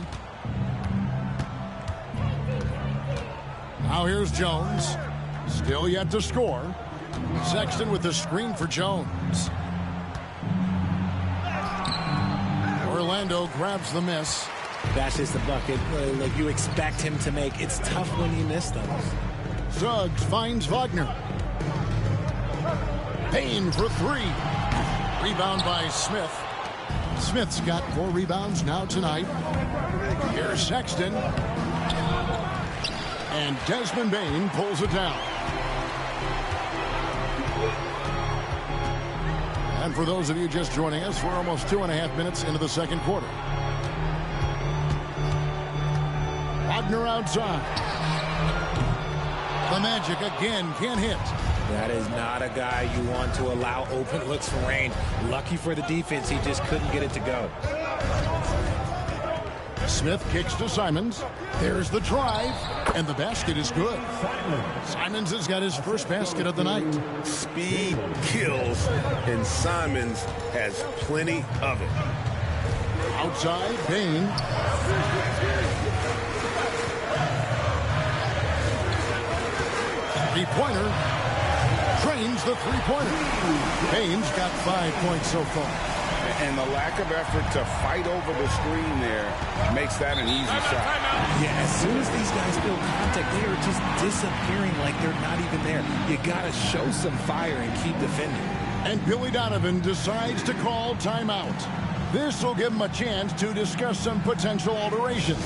Now here's Jones. Still yet to score. Sexton with the screen for Jones. Orlando grabs the miss. That's just the bucket like you expect him to make. It's tough when you miss those. Suggs finds Wagner. Payne for 3. Rebound by Smith. Smith's got 4 rebounds now tonight. Here's Sexton. And Desmond Bain pulls it down. And for those of you just joining us, we're almost 2.5 minutes into the second quarter. Wagner outside. The Magic again can't hit. That is not a guy you want to allow open looks from range. Lucky for the defense, he just couldn't get it to go. Smith kicks to Simons. There's the drive, and the basket is good. Simons has got his first basket of the night. Speed kills, and Simons has plenty of it. Outside, Bain. Three-pointer. Trains the three-pointer. Bain's got 5 points so far. And the lack of effort to fight over the screen there makes that an easy shot. Yeah, as soon as these guys feel contact, they are just disappearing like they're not even there. You got to show some fire and keep defending. And Billy Donovan decides to call timeout. This will give him a chance to discuss some potential alterations.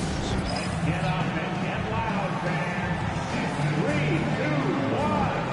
Get up and get loud, fans. 3, 2, 1.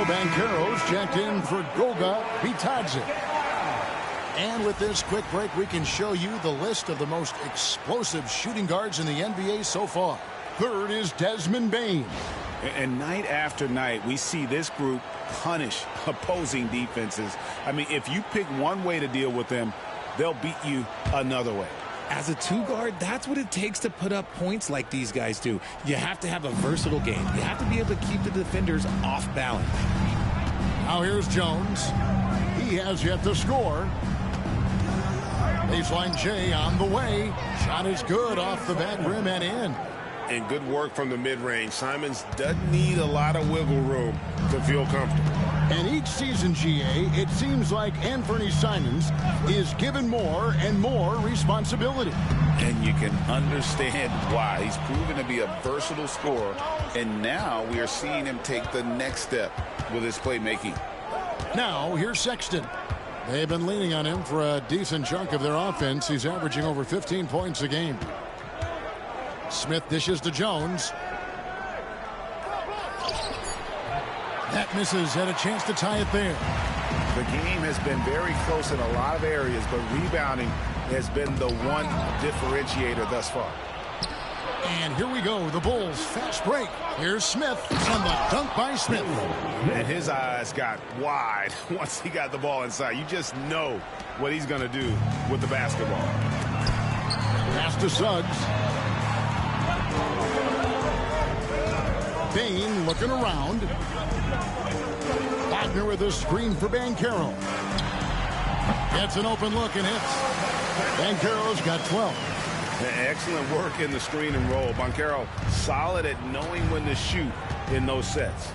Banchero's checked in for Goga Bitadze. And with this quick break, we can show you the list of the most explosive shooting guards in the NBA so far. Third is Desmond Bain. And night after night, we see this group punish opposing defenses. I mean, if you pick one way to deal with them, they'll beat you another way. As a two-guard, that's what it takes to put up points like these guys do. You have to have a versatile game. You have to be able to keep the defenders off balance. Now here's Jones. He has yet to score. Baseline J on the way. Shot is good off the back rim and in. And good work from the mid-range. Simons doesn't need a lot of wiggle room to feel comfortable. And each season, GA, it seems like Anthony Simons is given more and more responsibility. And you can understand why. He's proven to be a versatile scorer. And now we are seeing him take the next step with his playmaking. Now, here's Sexton. They've been leaning on him for a decent chunk of their offense. He's averaging over 15 points a game. Smith dishes to Jones. That misses. Had a chance to tie it there. The game has been very close in a lot of areas, but rebounding has been the one differentiator thus far. And here we go. The Bulls fast break. Here's Smith on the dunk by Smith. And his eyes got wide once he got the ball inside. You just know what he's going to do with the basketball. Pass to Suggs. Bain looking around. Wagner with a screen for Banchero. Gets an open look and hits. Banchero's got 12. Excellent work in the screen and roll. Banchero solid at knowing when to shoot in those sets.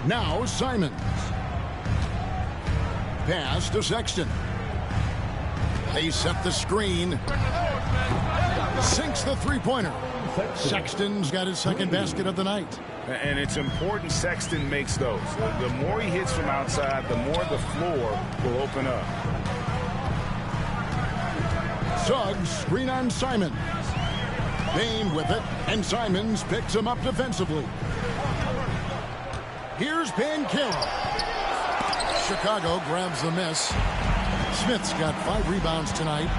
Now Simons. Pass to Sexton. They set the screen. Sinks the three-pointer. Sexton's got his second basket of the night. And it's important Sexton makes those. The more he hits from outside, the more the floor will open up. Suggs, screen on Simons. Bain with it, and Simons picks him up defensively. Here's Banchero. Chicago grabs the miss. Smith's got 5 rebounds tonight.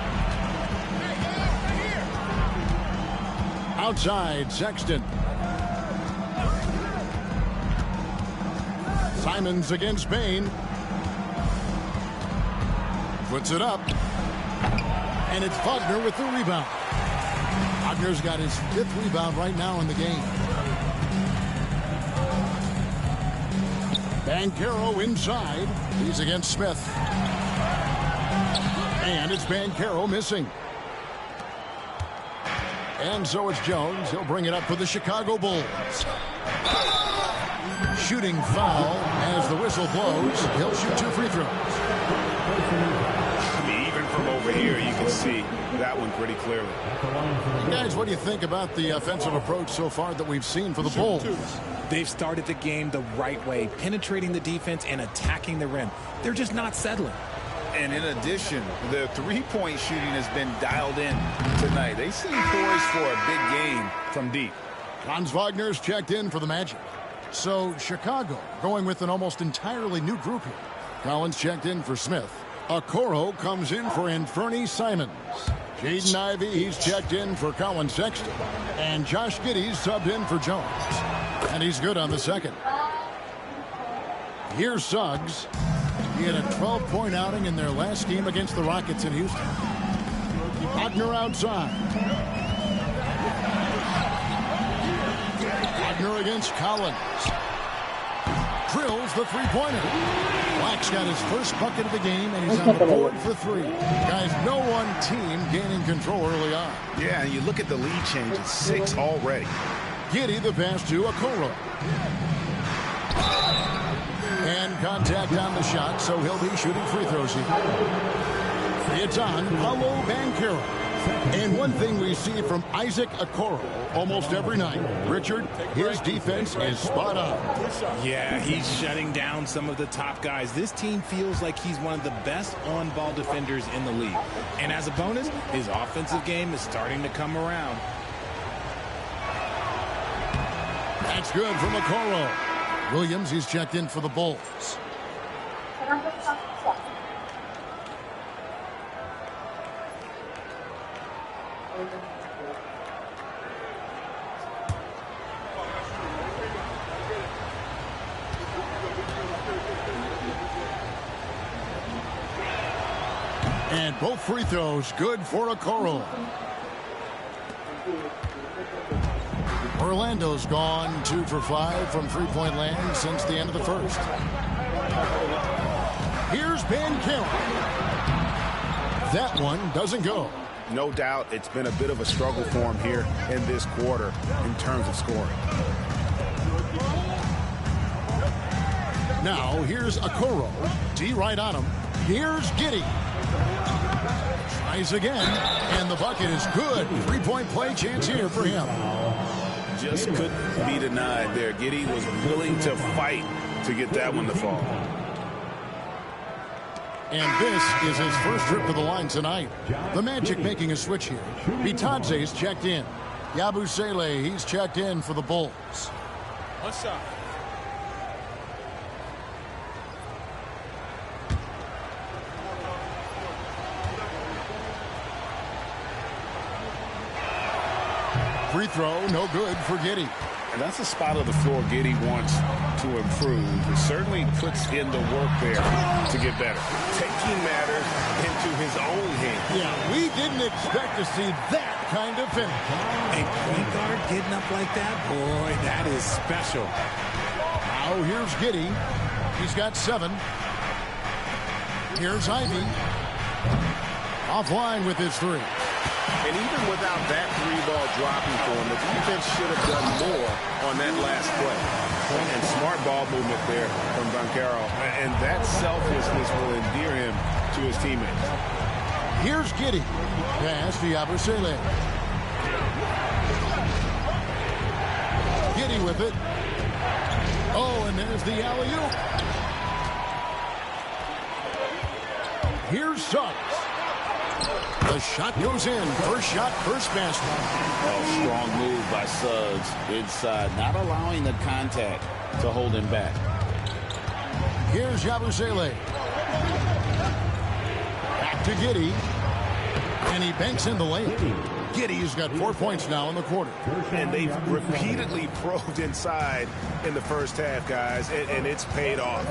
Outside, Sexton. Simons against Bain. Puts it up. And it's Wagner with the rebound. Wagner's got his 5th rebound right now in the game. Banchero inside. He's against Smith. And it's Banchero missing. And so it's Jones. He'll bring it up for the Chicago Bulls. Shooting foul as the whistle blows. He'll shoot 2 free throws. I mean, even from over here, you can see that one pretty clearly. Guys, what do you think about the offensive approach so far that we've seen for the Bulls? They've started the game the right way, penetrating the defense and attacking the rim. They're just not settling. And in addition, the three-point shooting has been dialed in tonight. They seem poised for a big game from deep. Franz Wagner's checked in for the Magic. So Chicago going with an almost entirely new group here. Collins checked in for Smith. Okoro comes in for Anfernee Simons. Jaden Ivey, he's checked in for Colin Sexton. And Josh Giddey's subbed in for Jones. And he's good on the second. Here's Suggs. He had a 12-point outing in their last game against the Rockets in Houston. Wagner outside. Wagner against Collins. Drills the three-pointer. Black's got his first bucket of the game, and he's on the board for 3. Guys, no one team gaining control early on. Yeah, and you look at the lead change. It's 6 already. Giddey the pass to Okoro. And contact on the shot, so he'll be shooting free throws here. It's on Paolo Banchero. And one thing we see from Isaac Okoro almost every night, Richard, his defense is spot on. Yeah, he's shutting down some of the top guys. This team feels like he's one of the best on-ball defenders in the league. And as a bonus, his offensive game is starting to come around. That's good from Okoro. Williams, he's checked in for the Bulls. And both free throws good for Okoro. Orlando's gone 2 for 5 from three-point land since the end of the first. Here's Banchero. That one doesn't go. No doubt it's been a bit of a struggle for him here in this quarter in terms of scoring. Now here's Okoro. D right on him. Here's Giddey. Tries again, and the bucket is good. Three-point play chance here for him. Just couldn't be denied there. Giddey was willing to fight to get that one to fall. And this is his first trip to the line tonight. The Magic making a switch here. Bitadze's checked in. Yabusele, he's checked in for the Bulls. One shot. Free throw, no good for Giddey. And that's a spot of the floor Giddey wants to improve. He certainly puts in the work there to get better. Taking matters into his own hands. Yeah, we didn't expect to see that kind of finish. A point guard getting up like that, boy, that is special. Now here's Giddey. He's got 7. Here's Ivey. Offline with his 3. And even without that 3-ball dropping for him, the defense should have done more on that last play. And smart ball movement there from Banchero. And that selflessness will endear him to his teammates. Here's Giddey. Pass to Yabusele. Giddey with it. Oh, and there's the alley-oop. Here's Suggs. The shot goes in. First shot, first basket. Oh, strong move by Suggs inside, not allowing the contact to hold him back. Here's Yabusele. Back to Giddey. And he banks in the lane. Giddey's got 4 points now in the quarter. And they've repeatedly probed inside in the first half, guys, and it's paid off.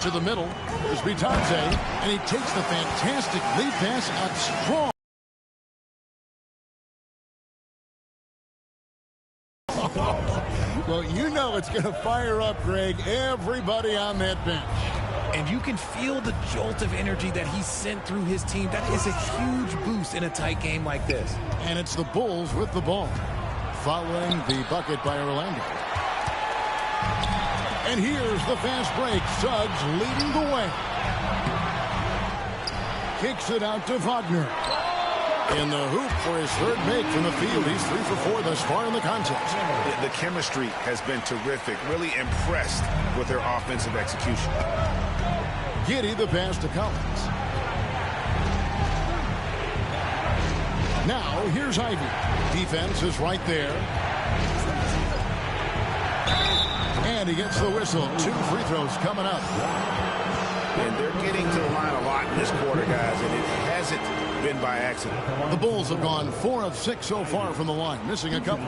To the middle is Bitadze, and he takes the fantastic lead pass out strong. Well, you know Oh, it's going to fire up, Greg, everybody on that bench. And you can feel the jolt of energy that he sent through his team. That is a huge boost in a tight game like this. And it's the Bulls with the ball, following the bucket by Orlando. And here's the fast break. Suggs leading the way. Kicks it out to Wagner. In the hoop for his third make from the field. He's 3 for 4 thus far in the contest. The chemistry has been terrific. Really impressed with their offensive execution. Giddey the pass to Collins. Now here's Ivy. Defense is right there. And he gets the whistle. 2 free throws coming up. And they're getting to the line a lot in this quarter, guys, and it hasn't been by accident. The Bulls have gone 4 of 6 so far from the line, missing a couple.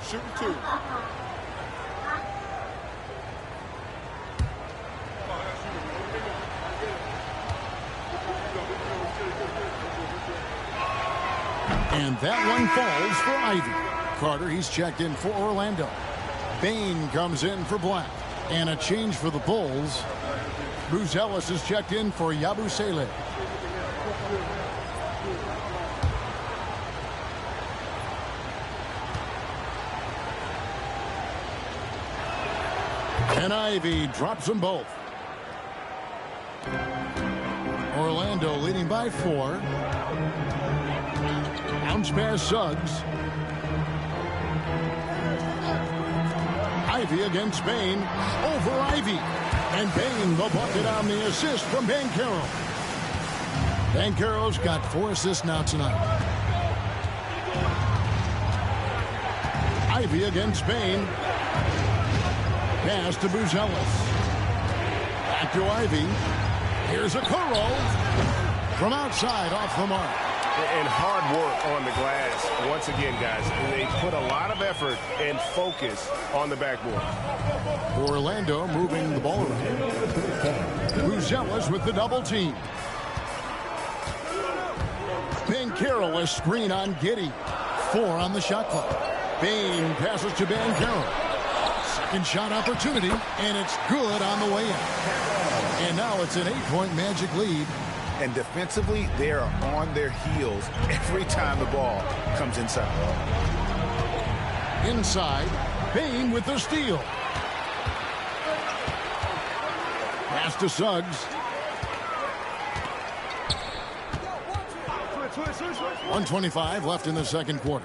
Shooting 2. And that one falls for Ivy. Carter, he's checked in for Orlando. Bain comes in for Black. And a change for the Bulls. Buzelis is checked in for Yabusele. And Ivy drops them both. Orlando leading by 4. Bounce pass Suggs. Ivy against Bain. Over Ivy. And Bain the bucket on the assist from Banchero. Banchero's got 4 assists now tonight. Ivy against Bain. Pass to Buzelis. Back to Ivy. Here's a Okoro. From outside off the mark. And hard work on the glass. Once again, guys, they put a lot of effort and focus on the backboard. Orlando moving the ball around. Buzelis with the double team. Banchero a screen on Giddey. 4 on the shot clock. Bain passes to Banchero. Second shot opportunity, and it's good on the way in. And now it's an 8-point Magic lead. And defensively, they are on their heels every time the ball comes inside. Inside, Bain with the steal. Pass to Suggs. 1:25 left in the second quarter.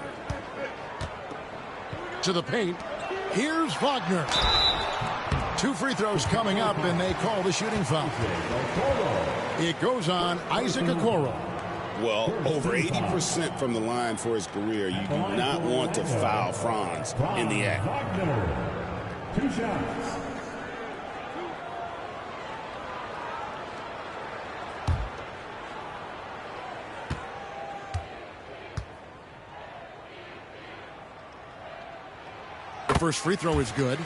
To the paint. Here's Wagner. 2 free throws coming up, and they call the shooting foul. It goes on Isaac Okoro. Well, over 80% from the line for his career. You do not want to foul Franz in the act. 2 shots. The first free throw is good.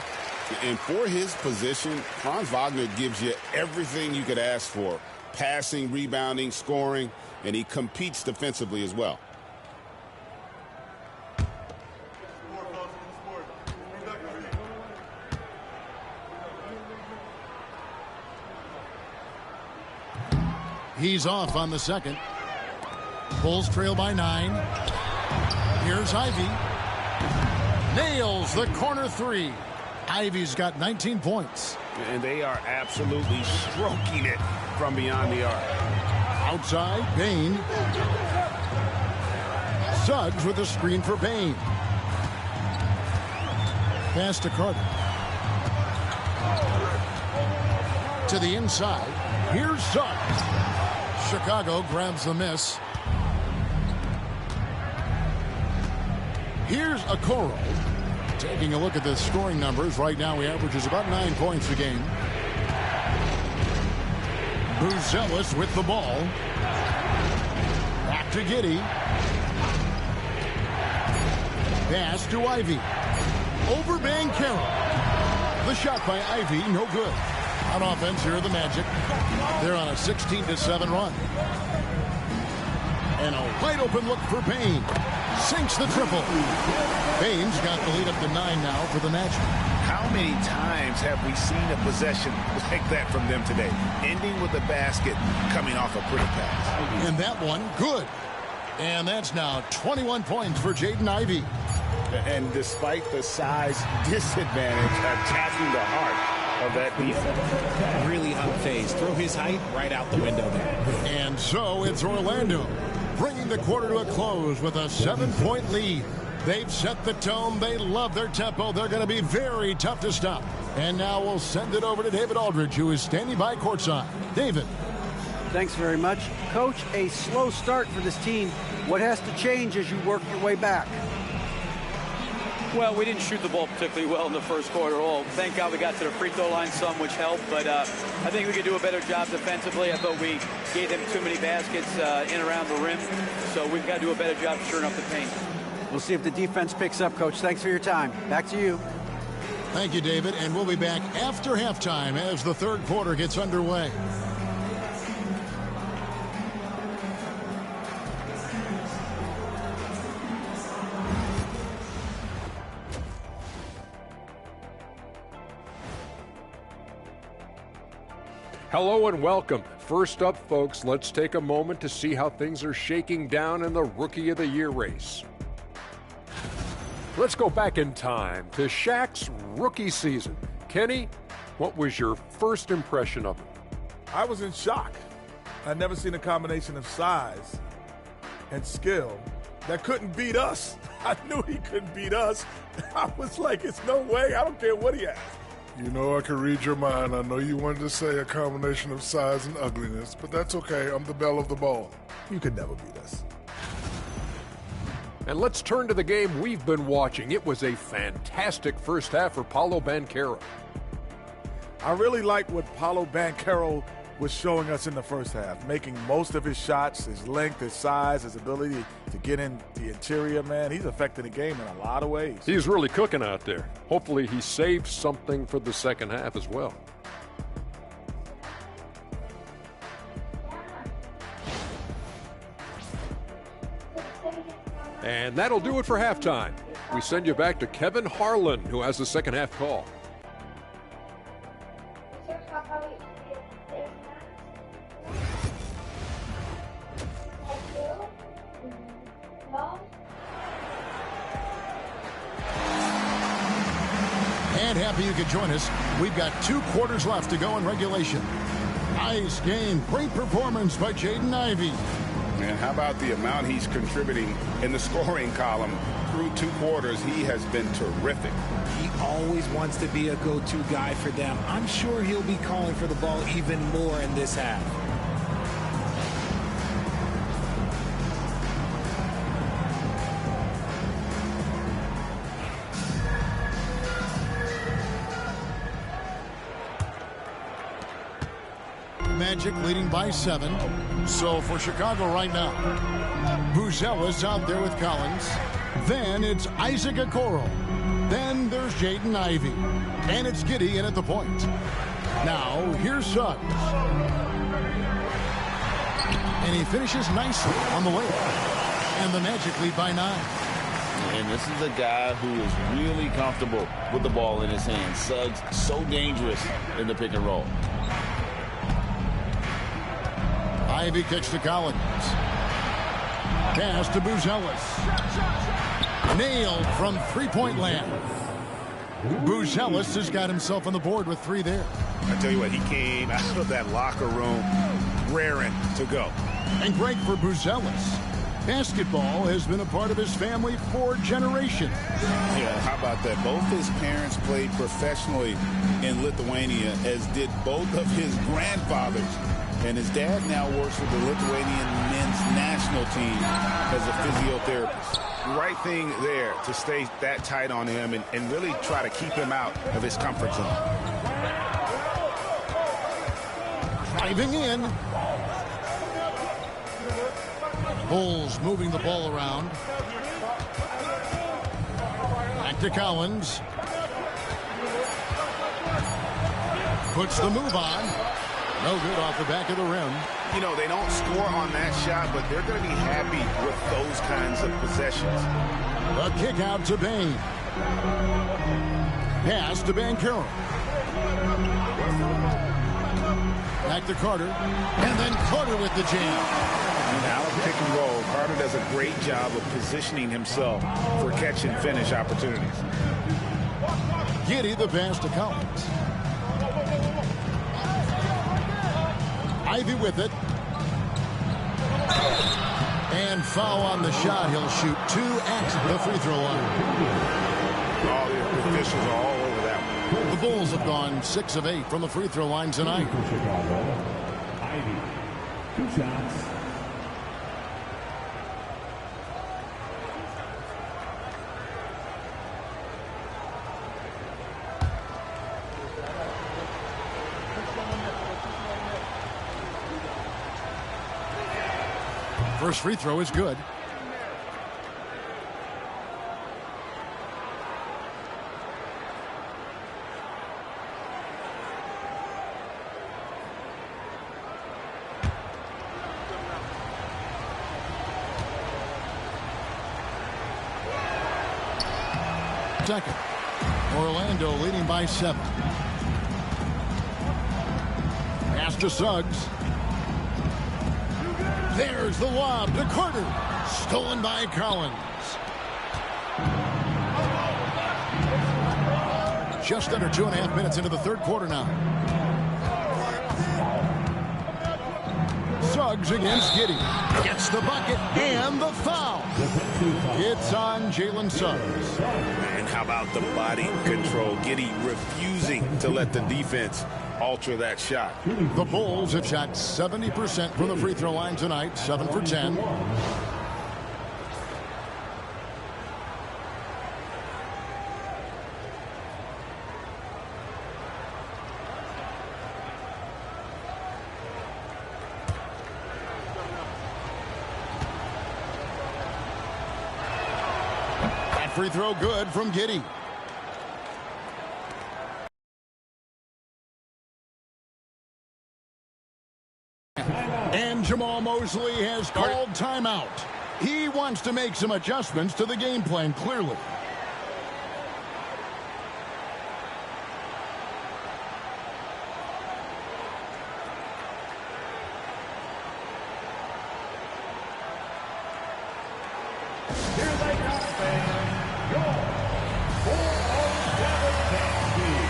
And for his position, Franz Wagner gives you everything you could ask for. Passing, rebounding, scoring, and he competes defensively as well. He's off on the second. Bulls trail by 9. Here's Ivy. Nails the corner 3. Ivy's got 19 points. And they are absolutely stroking it from beyond the arc. Outside, Bain. Suggs with a screen for Bain. Pass to Carter. To the inside. Here's Suggs. Chicago grabs the miss. Here's Okoro. Taking a look at the scoring numbers, right now he averages about 9 points a game. Buzelis with the ball. Back to Giddey. Pass to Ivy. Over Banchero. The shot by Ivy, no good. On offense, here are the Magic. They're on a 16-7 run. And a wide open look for Payne. Sinks the triple. Payne's got the lead up to 9 now for the Magic. How many times have we seen a possession like that from them today? Ending with a basket, coming off a pretty pass. And that one, good. And that's now 21 points for Jaden Ivey. And despite the size disadvantage, attacking the heart of that defense. Really unfazed. Throw his height right out the window there. And so it's Orlando, bringing the quarter to a close with a 7-point lead. They've set the tone. They love their tempo. They're going to be very tough to stop. And now we'll send it over to David Aldridge, who is standing by courtside. David. Thanks very much. Coach, a slow start for this team. What has to change as you work your way back? Well, we didn't shoot the ball particularly well in the first quarter at all. Thank God we got to the free throw line some, which helped. But I think we could do a better job defensively. I thought we gave them too many baskets in around the rim. So we've got to do a better job shoring up the paint. We'll see if the defense picks up, Coach. Thanks for your time. Back to you. Thank you, David. And we'll be back after halftime as the third quarter gets underway. Hello and welcome. First up, folks, let's take a moment to see how things are shaking down in the Rookie of the Year race. Let's go back in time to Shaq's rookie season. Kenny, what was your first impression of him? I was in shock. I'd never seen a combination of size and skill that couldn't beat us. I knew he couldn't beat us. I was like, it's no way. I don't care what he has. You know I can read your mind. I know you wanted to say a combination of size and ugliness, but that's okay. I'm the belle of the ball. You could never beat us. And let's turn to the game we've been watching. It was a fantastic first half for Paolo Banchero. I really like what Paolo Banchero was showing us in the first half, making most of his shots, his length, his size, his ability to get in the interior, man. He's affecting the game in a lot of ways. He's really cooking out there. Hopefully he saves something for the second half as well. And that'll do it for halftime. We send you back to Kevin Harlan, who has the second half call. And happy you could join us. We've got 2 quarters left to go in regulation. Nice game. Great performance by Jaden Ivey. And how about the amount he's contributing in the scoring column? Through 2 quarters, he has been terrific. He always wants to be a go-to guy for them. I'm sure he'll be calling for the ball even more in this half. Magic leading by 7. So for Chicago right now, Buzella's out there with Collins. Then it's Isaac Okoro. Then there's Jaden Ivey. And it's Giddey in at the point. Now here's Suggs. And he finishes nicely on the layup. And the Magic lead by 9. And this is a guy who is really comfortable with the ball in his hands. Suggs, so dangerous in the pick and roll. Ivey kicks to Collins. Pass to Buzella's. Nailed from three-point land. Buzella's has got himself on the board with 3 there. I tell you what, he came out of that locker room raring to go. And great for Buzella's. Basketball has been a part of his family for generations. Yeah, how about that? Both his parents played professionally in Lithuania, as did both of his grandfathers. And his dad now works with the Lithuanian men's national team as a physiotherapist. Right thing there to stay that tight on him and really try to keep him out of his comfort zone. Driving in. Bulls moving the ball around. Back to Collins. Puts the move on. No good off the back of the rim. You know, they don't score on that shot, but they're going to be happy with those kinds of possessions. A kick out to Bain. Pass to Banchero. Back to Carter. And then Carter with the jam. Now pick and roll. Carter does a great job of positioning himself for catch and finish opportunities. Giddey the pass to Collins. Ivy with it. And foul on the shot. He'll shoot 2 at the free throw line. All the officials are all over that one. The Bulls have gone 6 of 8 from the free throw line tonight. Ivy, 2 shots. First free throw is good. Second. Orlando leading by 7. Pass to Suggs. There's the lob to Carter. Stolen by Collins. Just under 2.5 minutes into the third quarter now. Suggs against Giddey. Gets the bucket and the foul. It's on Jalen Suggs. And how about the body control? Giddey refusing to let the defense alter that shot. The Bulls have shot 70% from the free throw line tonight, 7 for 10. That free throw good from Giddey. And Jamal Mosley has called timeout. He wants to make some adjustments to the game plan, clearly. Here they come, fans. Your 407 team.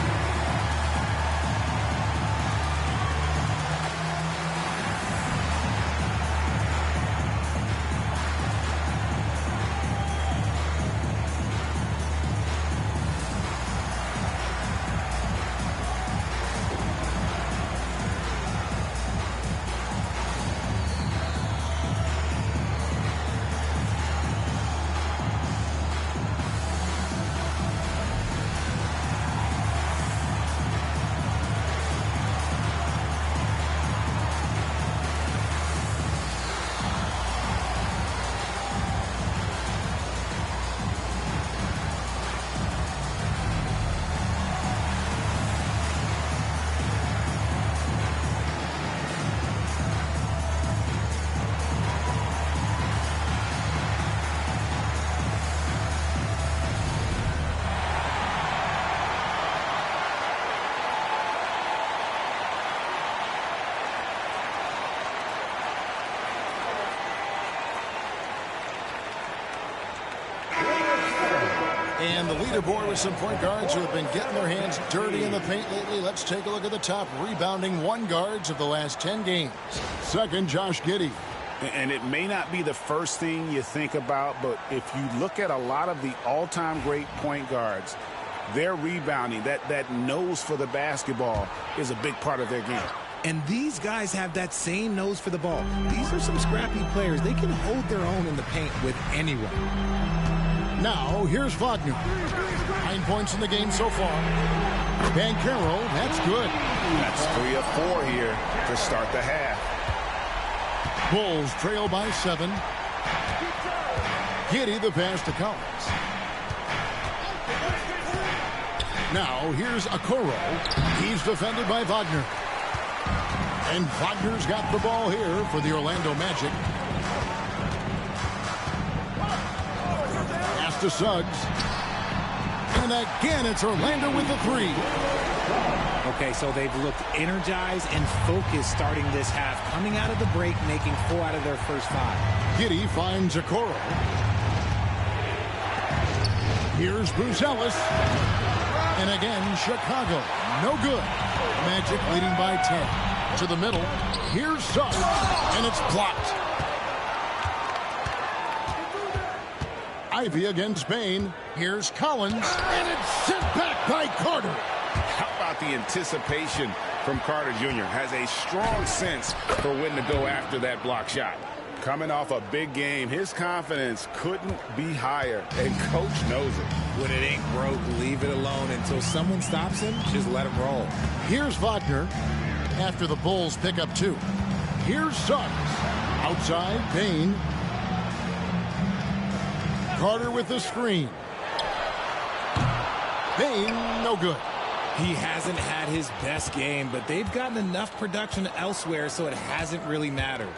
And the leaderboard with some point guards who have been getting their hands dirty in the paint lately. Let's take a look at the top rebounding guards of the last 10 games. Second, Josh Giddey. And it may not be the first thing you think about, but if you look at a lot of the all-time great point guards, their rebounding, that nose for the basketball is a big part of their game. And these guys have that same nose for the ball. These are some scrappy players. They can hold their own in the paint with anyone. Now, here's Wagner. 9 points in the game so far. Banchero, that's good. That's 3 of 4 here to start the half. Bulls trail by 7. Giddey the pass to Collins. Now, here's Okoro. He's defended by Wagner. And Wagner's got the ball here for the Orlando Magic. Pass to Suggs. And again, it's Orlando with the three. Okay, so they've looked energized and focused starting this half. Coming out of the break, making 4 out of their first 5. Giddey finds Okoro. Here's Buzelis. And again, Chicago. No good. Magic leading by 10. To the middle. Here's Suggs. And it's blocked. Ivy against Bain. Here's Collins. And it's sent back by Carter. How about the anticipation from Carter Jr.? Has a strong sense for when to go after that block shot. Coming off a big game, his confidence couldn't be higher, and Coach knows it. When it ain't broke, leave it alone until someone stops him. Just let him roll. Here's Wagner after the Bulls pick up 2. Here's Suggs. Outside, Bain. Carter with the screen. Bain, no good. He hasn't had his best game, but they've gotten enough production elsewhere, so it hasn't really mattered.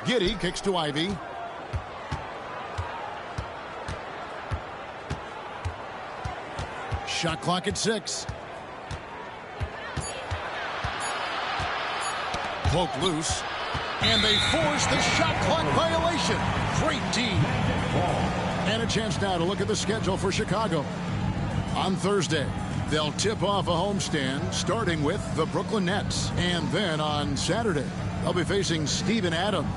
Giddey kicks to Ivy. Shot clock at 6. Poke loose. And they force the shot clock violation. Great D. And a chance now to look at the schedule for Chicago. On Thursday, they'll tip off a homestand starting with the Brooklyn Nets. And then on Saturday, they'll be facing Steven Adams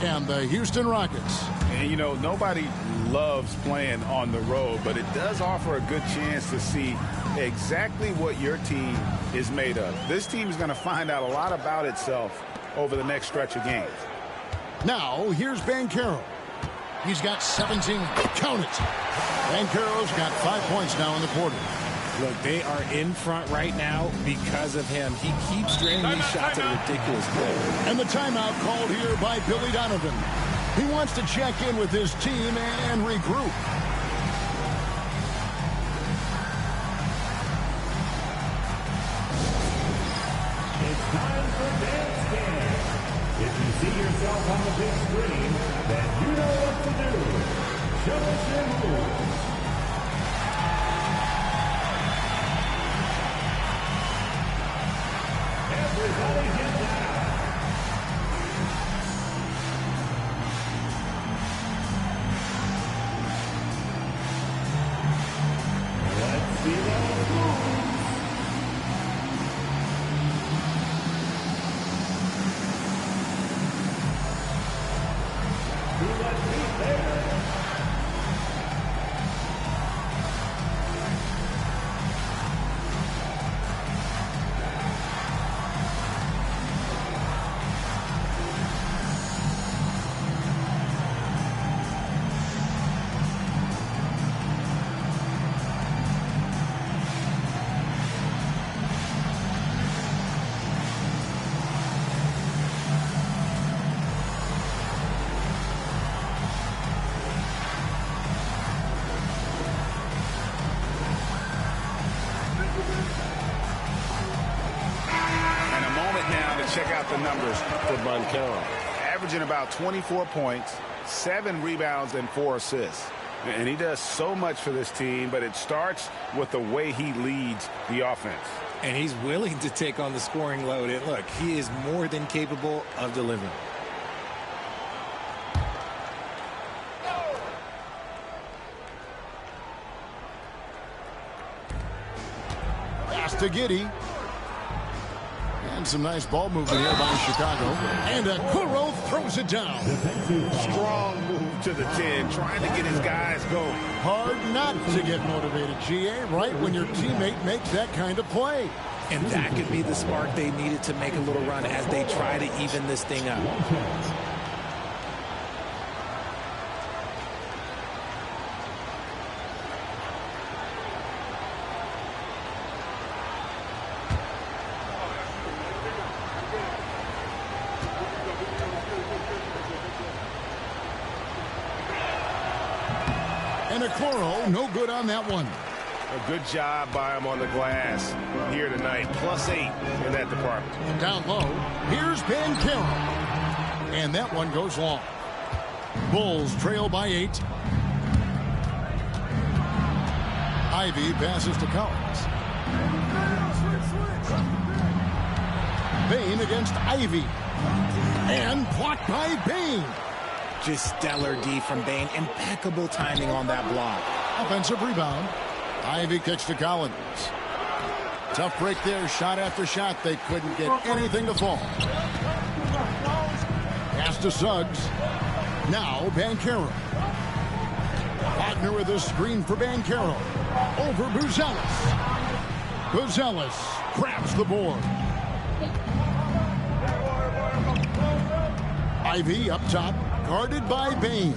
and the Houston Rockets. And, you know, nobody loves playing on the road, but it does offer a good chance to see exactly what your team is made of. This team is going to find out a lot about itself over the next stretch of games. Now, here's Banchero. He's got 17. Count it. Banchero's got 5 points now in the quarter. Look, they are in front right now because of him. He keeps draining these shots at a ridiculous clip. And the timeout called here by Billy Donovan. He wants to check in with his team and regroup. It's time for Dance Game. If you see yourself on the big screen, then you know what to do. Show us your moves. Everybody get down. Let's see those moves. Check out the numbers for Banchero. Averaging about 24 points, 7 rebounds, and 4 assists. And he does so much for this team, but it starts with the way he leads the offense. And he's willing to take on the scoring load. And look, he is more than capable of delivering. Pass to Giddey. And some nice ball movement here by Chicago. And Okoro throws it down. Strong move to the 10, trying to get his guys going. Hard not to get motivated, GA, right when your teammate makes that kind of play. And that could be the spark they needed to make a little run as they try to even this thing up. And Okoro, no good on that one. A good job by him on the glass here tonight. +8 in that department. Down low, here's Bancaro. And that one goes long. Bulls trail by 8. Ivy passes to Collins. Bain against Ivy. And blocked by Bain. Just stellar D from Bain. Impeccable timing on that block. Offensive rebound. Ivy kicks to Collins. Tough break there, shot after shot. They couldn't get anything to fall. Pass to Suggs. Now Bancaro. Wagner with a screen for Bancaro. Over Buzelis. Buzelis grabs the board. Ivy up top, guarded by Bain.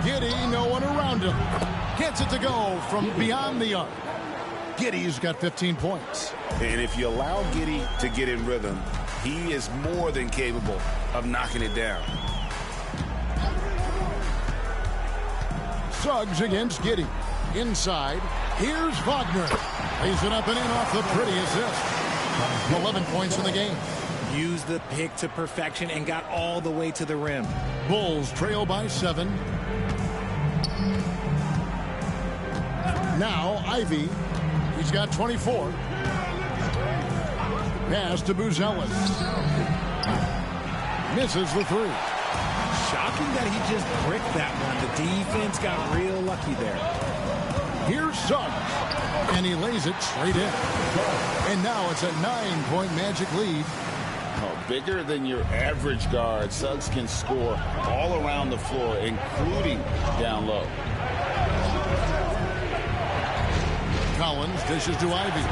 Giddey, no one around him. Gets it to go from beyond the arc. Giddey's got 15 points. And if you allow Giddey to get in rhythm, he is more than capable of knocking it down. Suggs against Giddey. Inside, here's Wagner. Lays it up and in off the pretty assist. 11 points in the game. Used the pick to perfection and got all the way to the rim. Bulls trail by 7. Now Ivy. He's got 24. Pass to Buzelis. Misses the 3. Shocking that he just bricked that one. The defense got real lucky there. Here's Suggs. And he lays it straight in. And now it's a 9-point Magic lead. Oh, bigger than your average guard, Suggs can score all around the floor, including down low. Collins dishes to Ivy.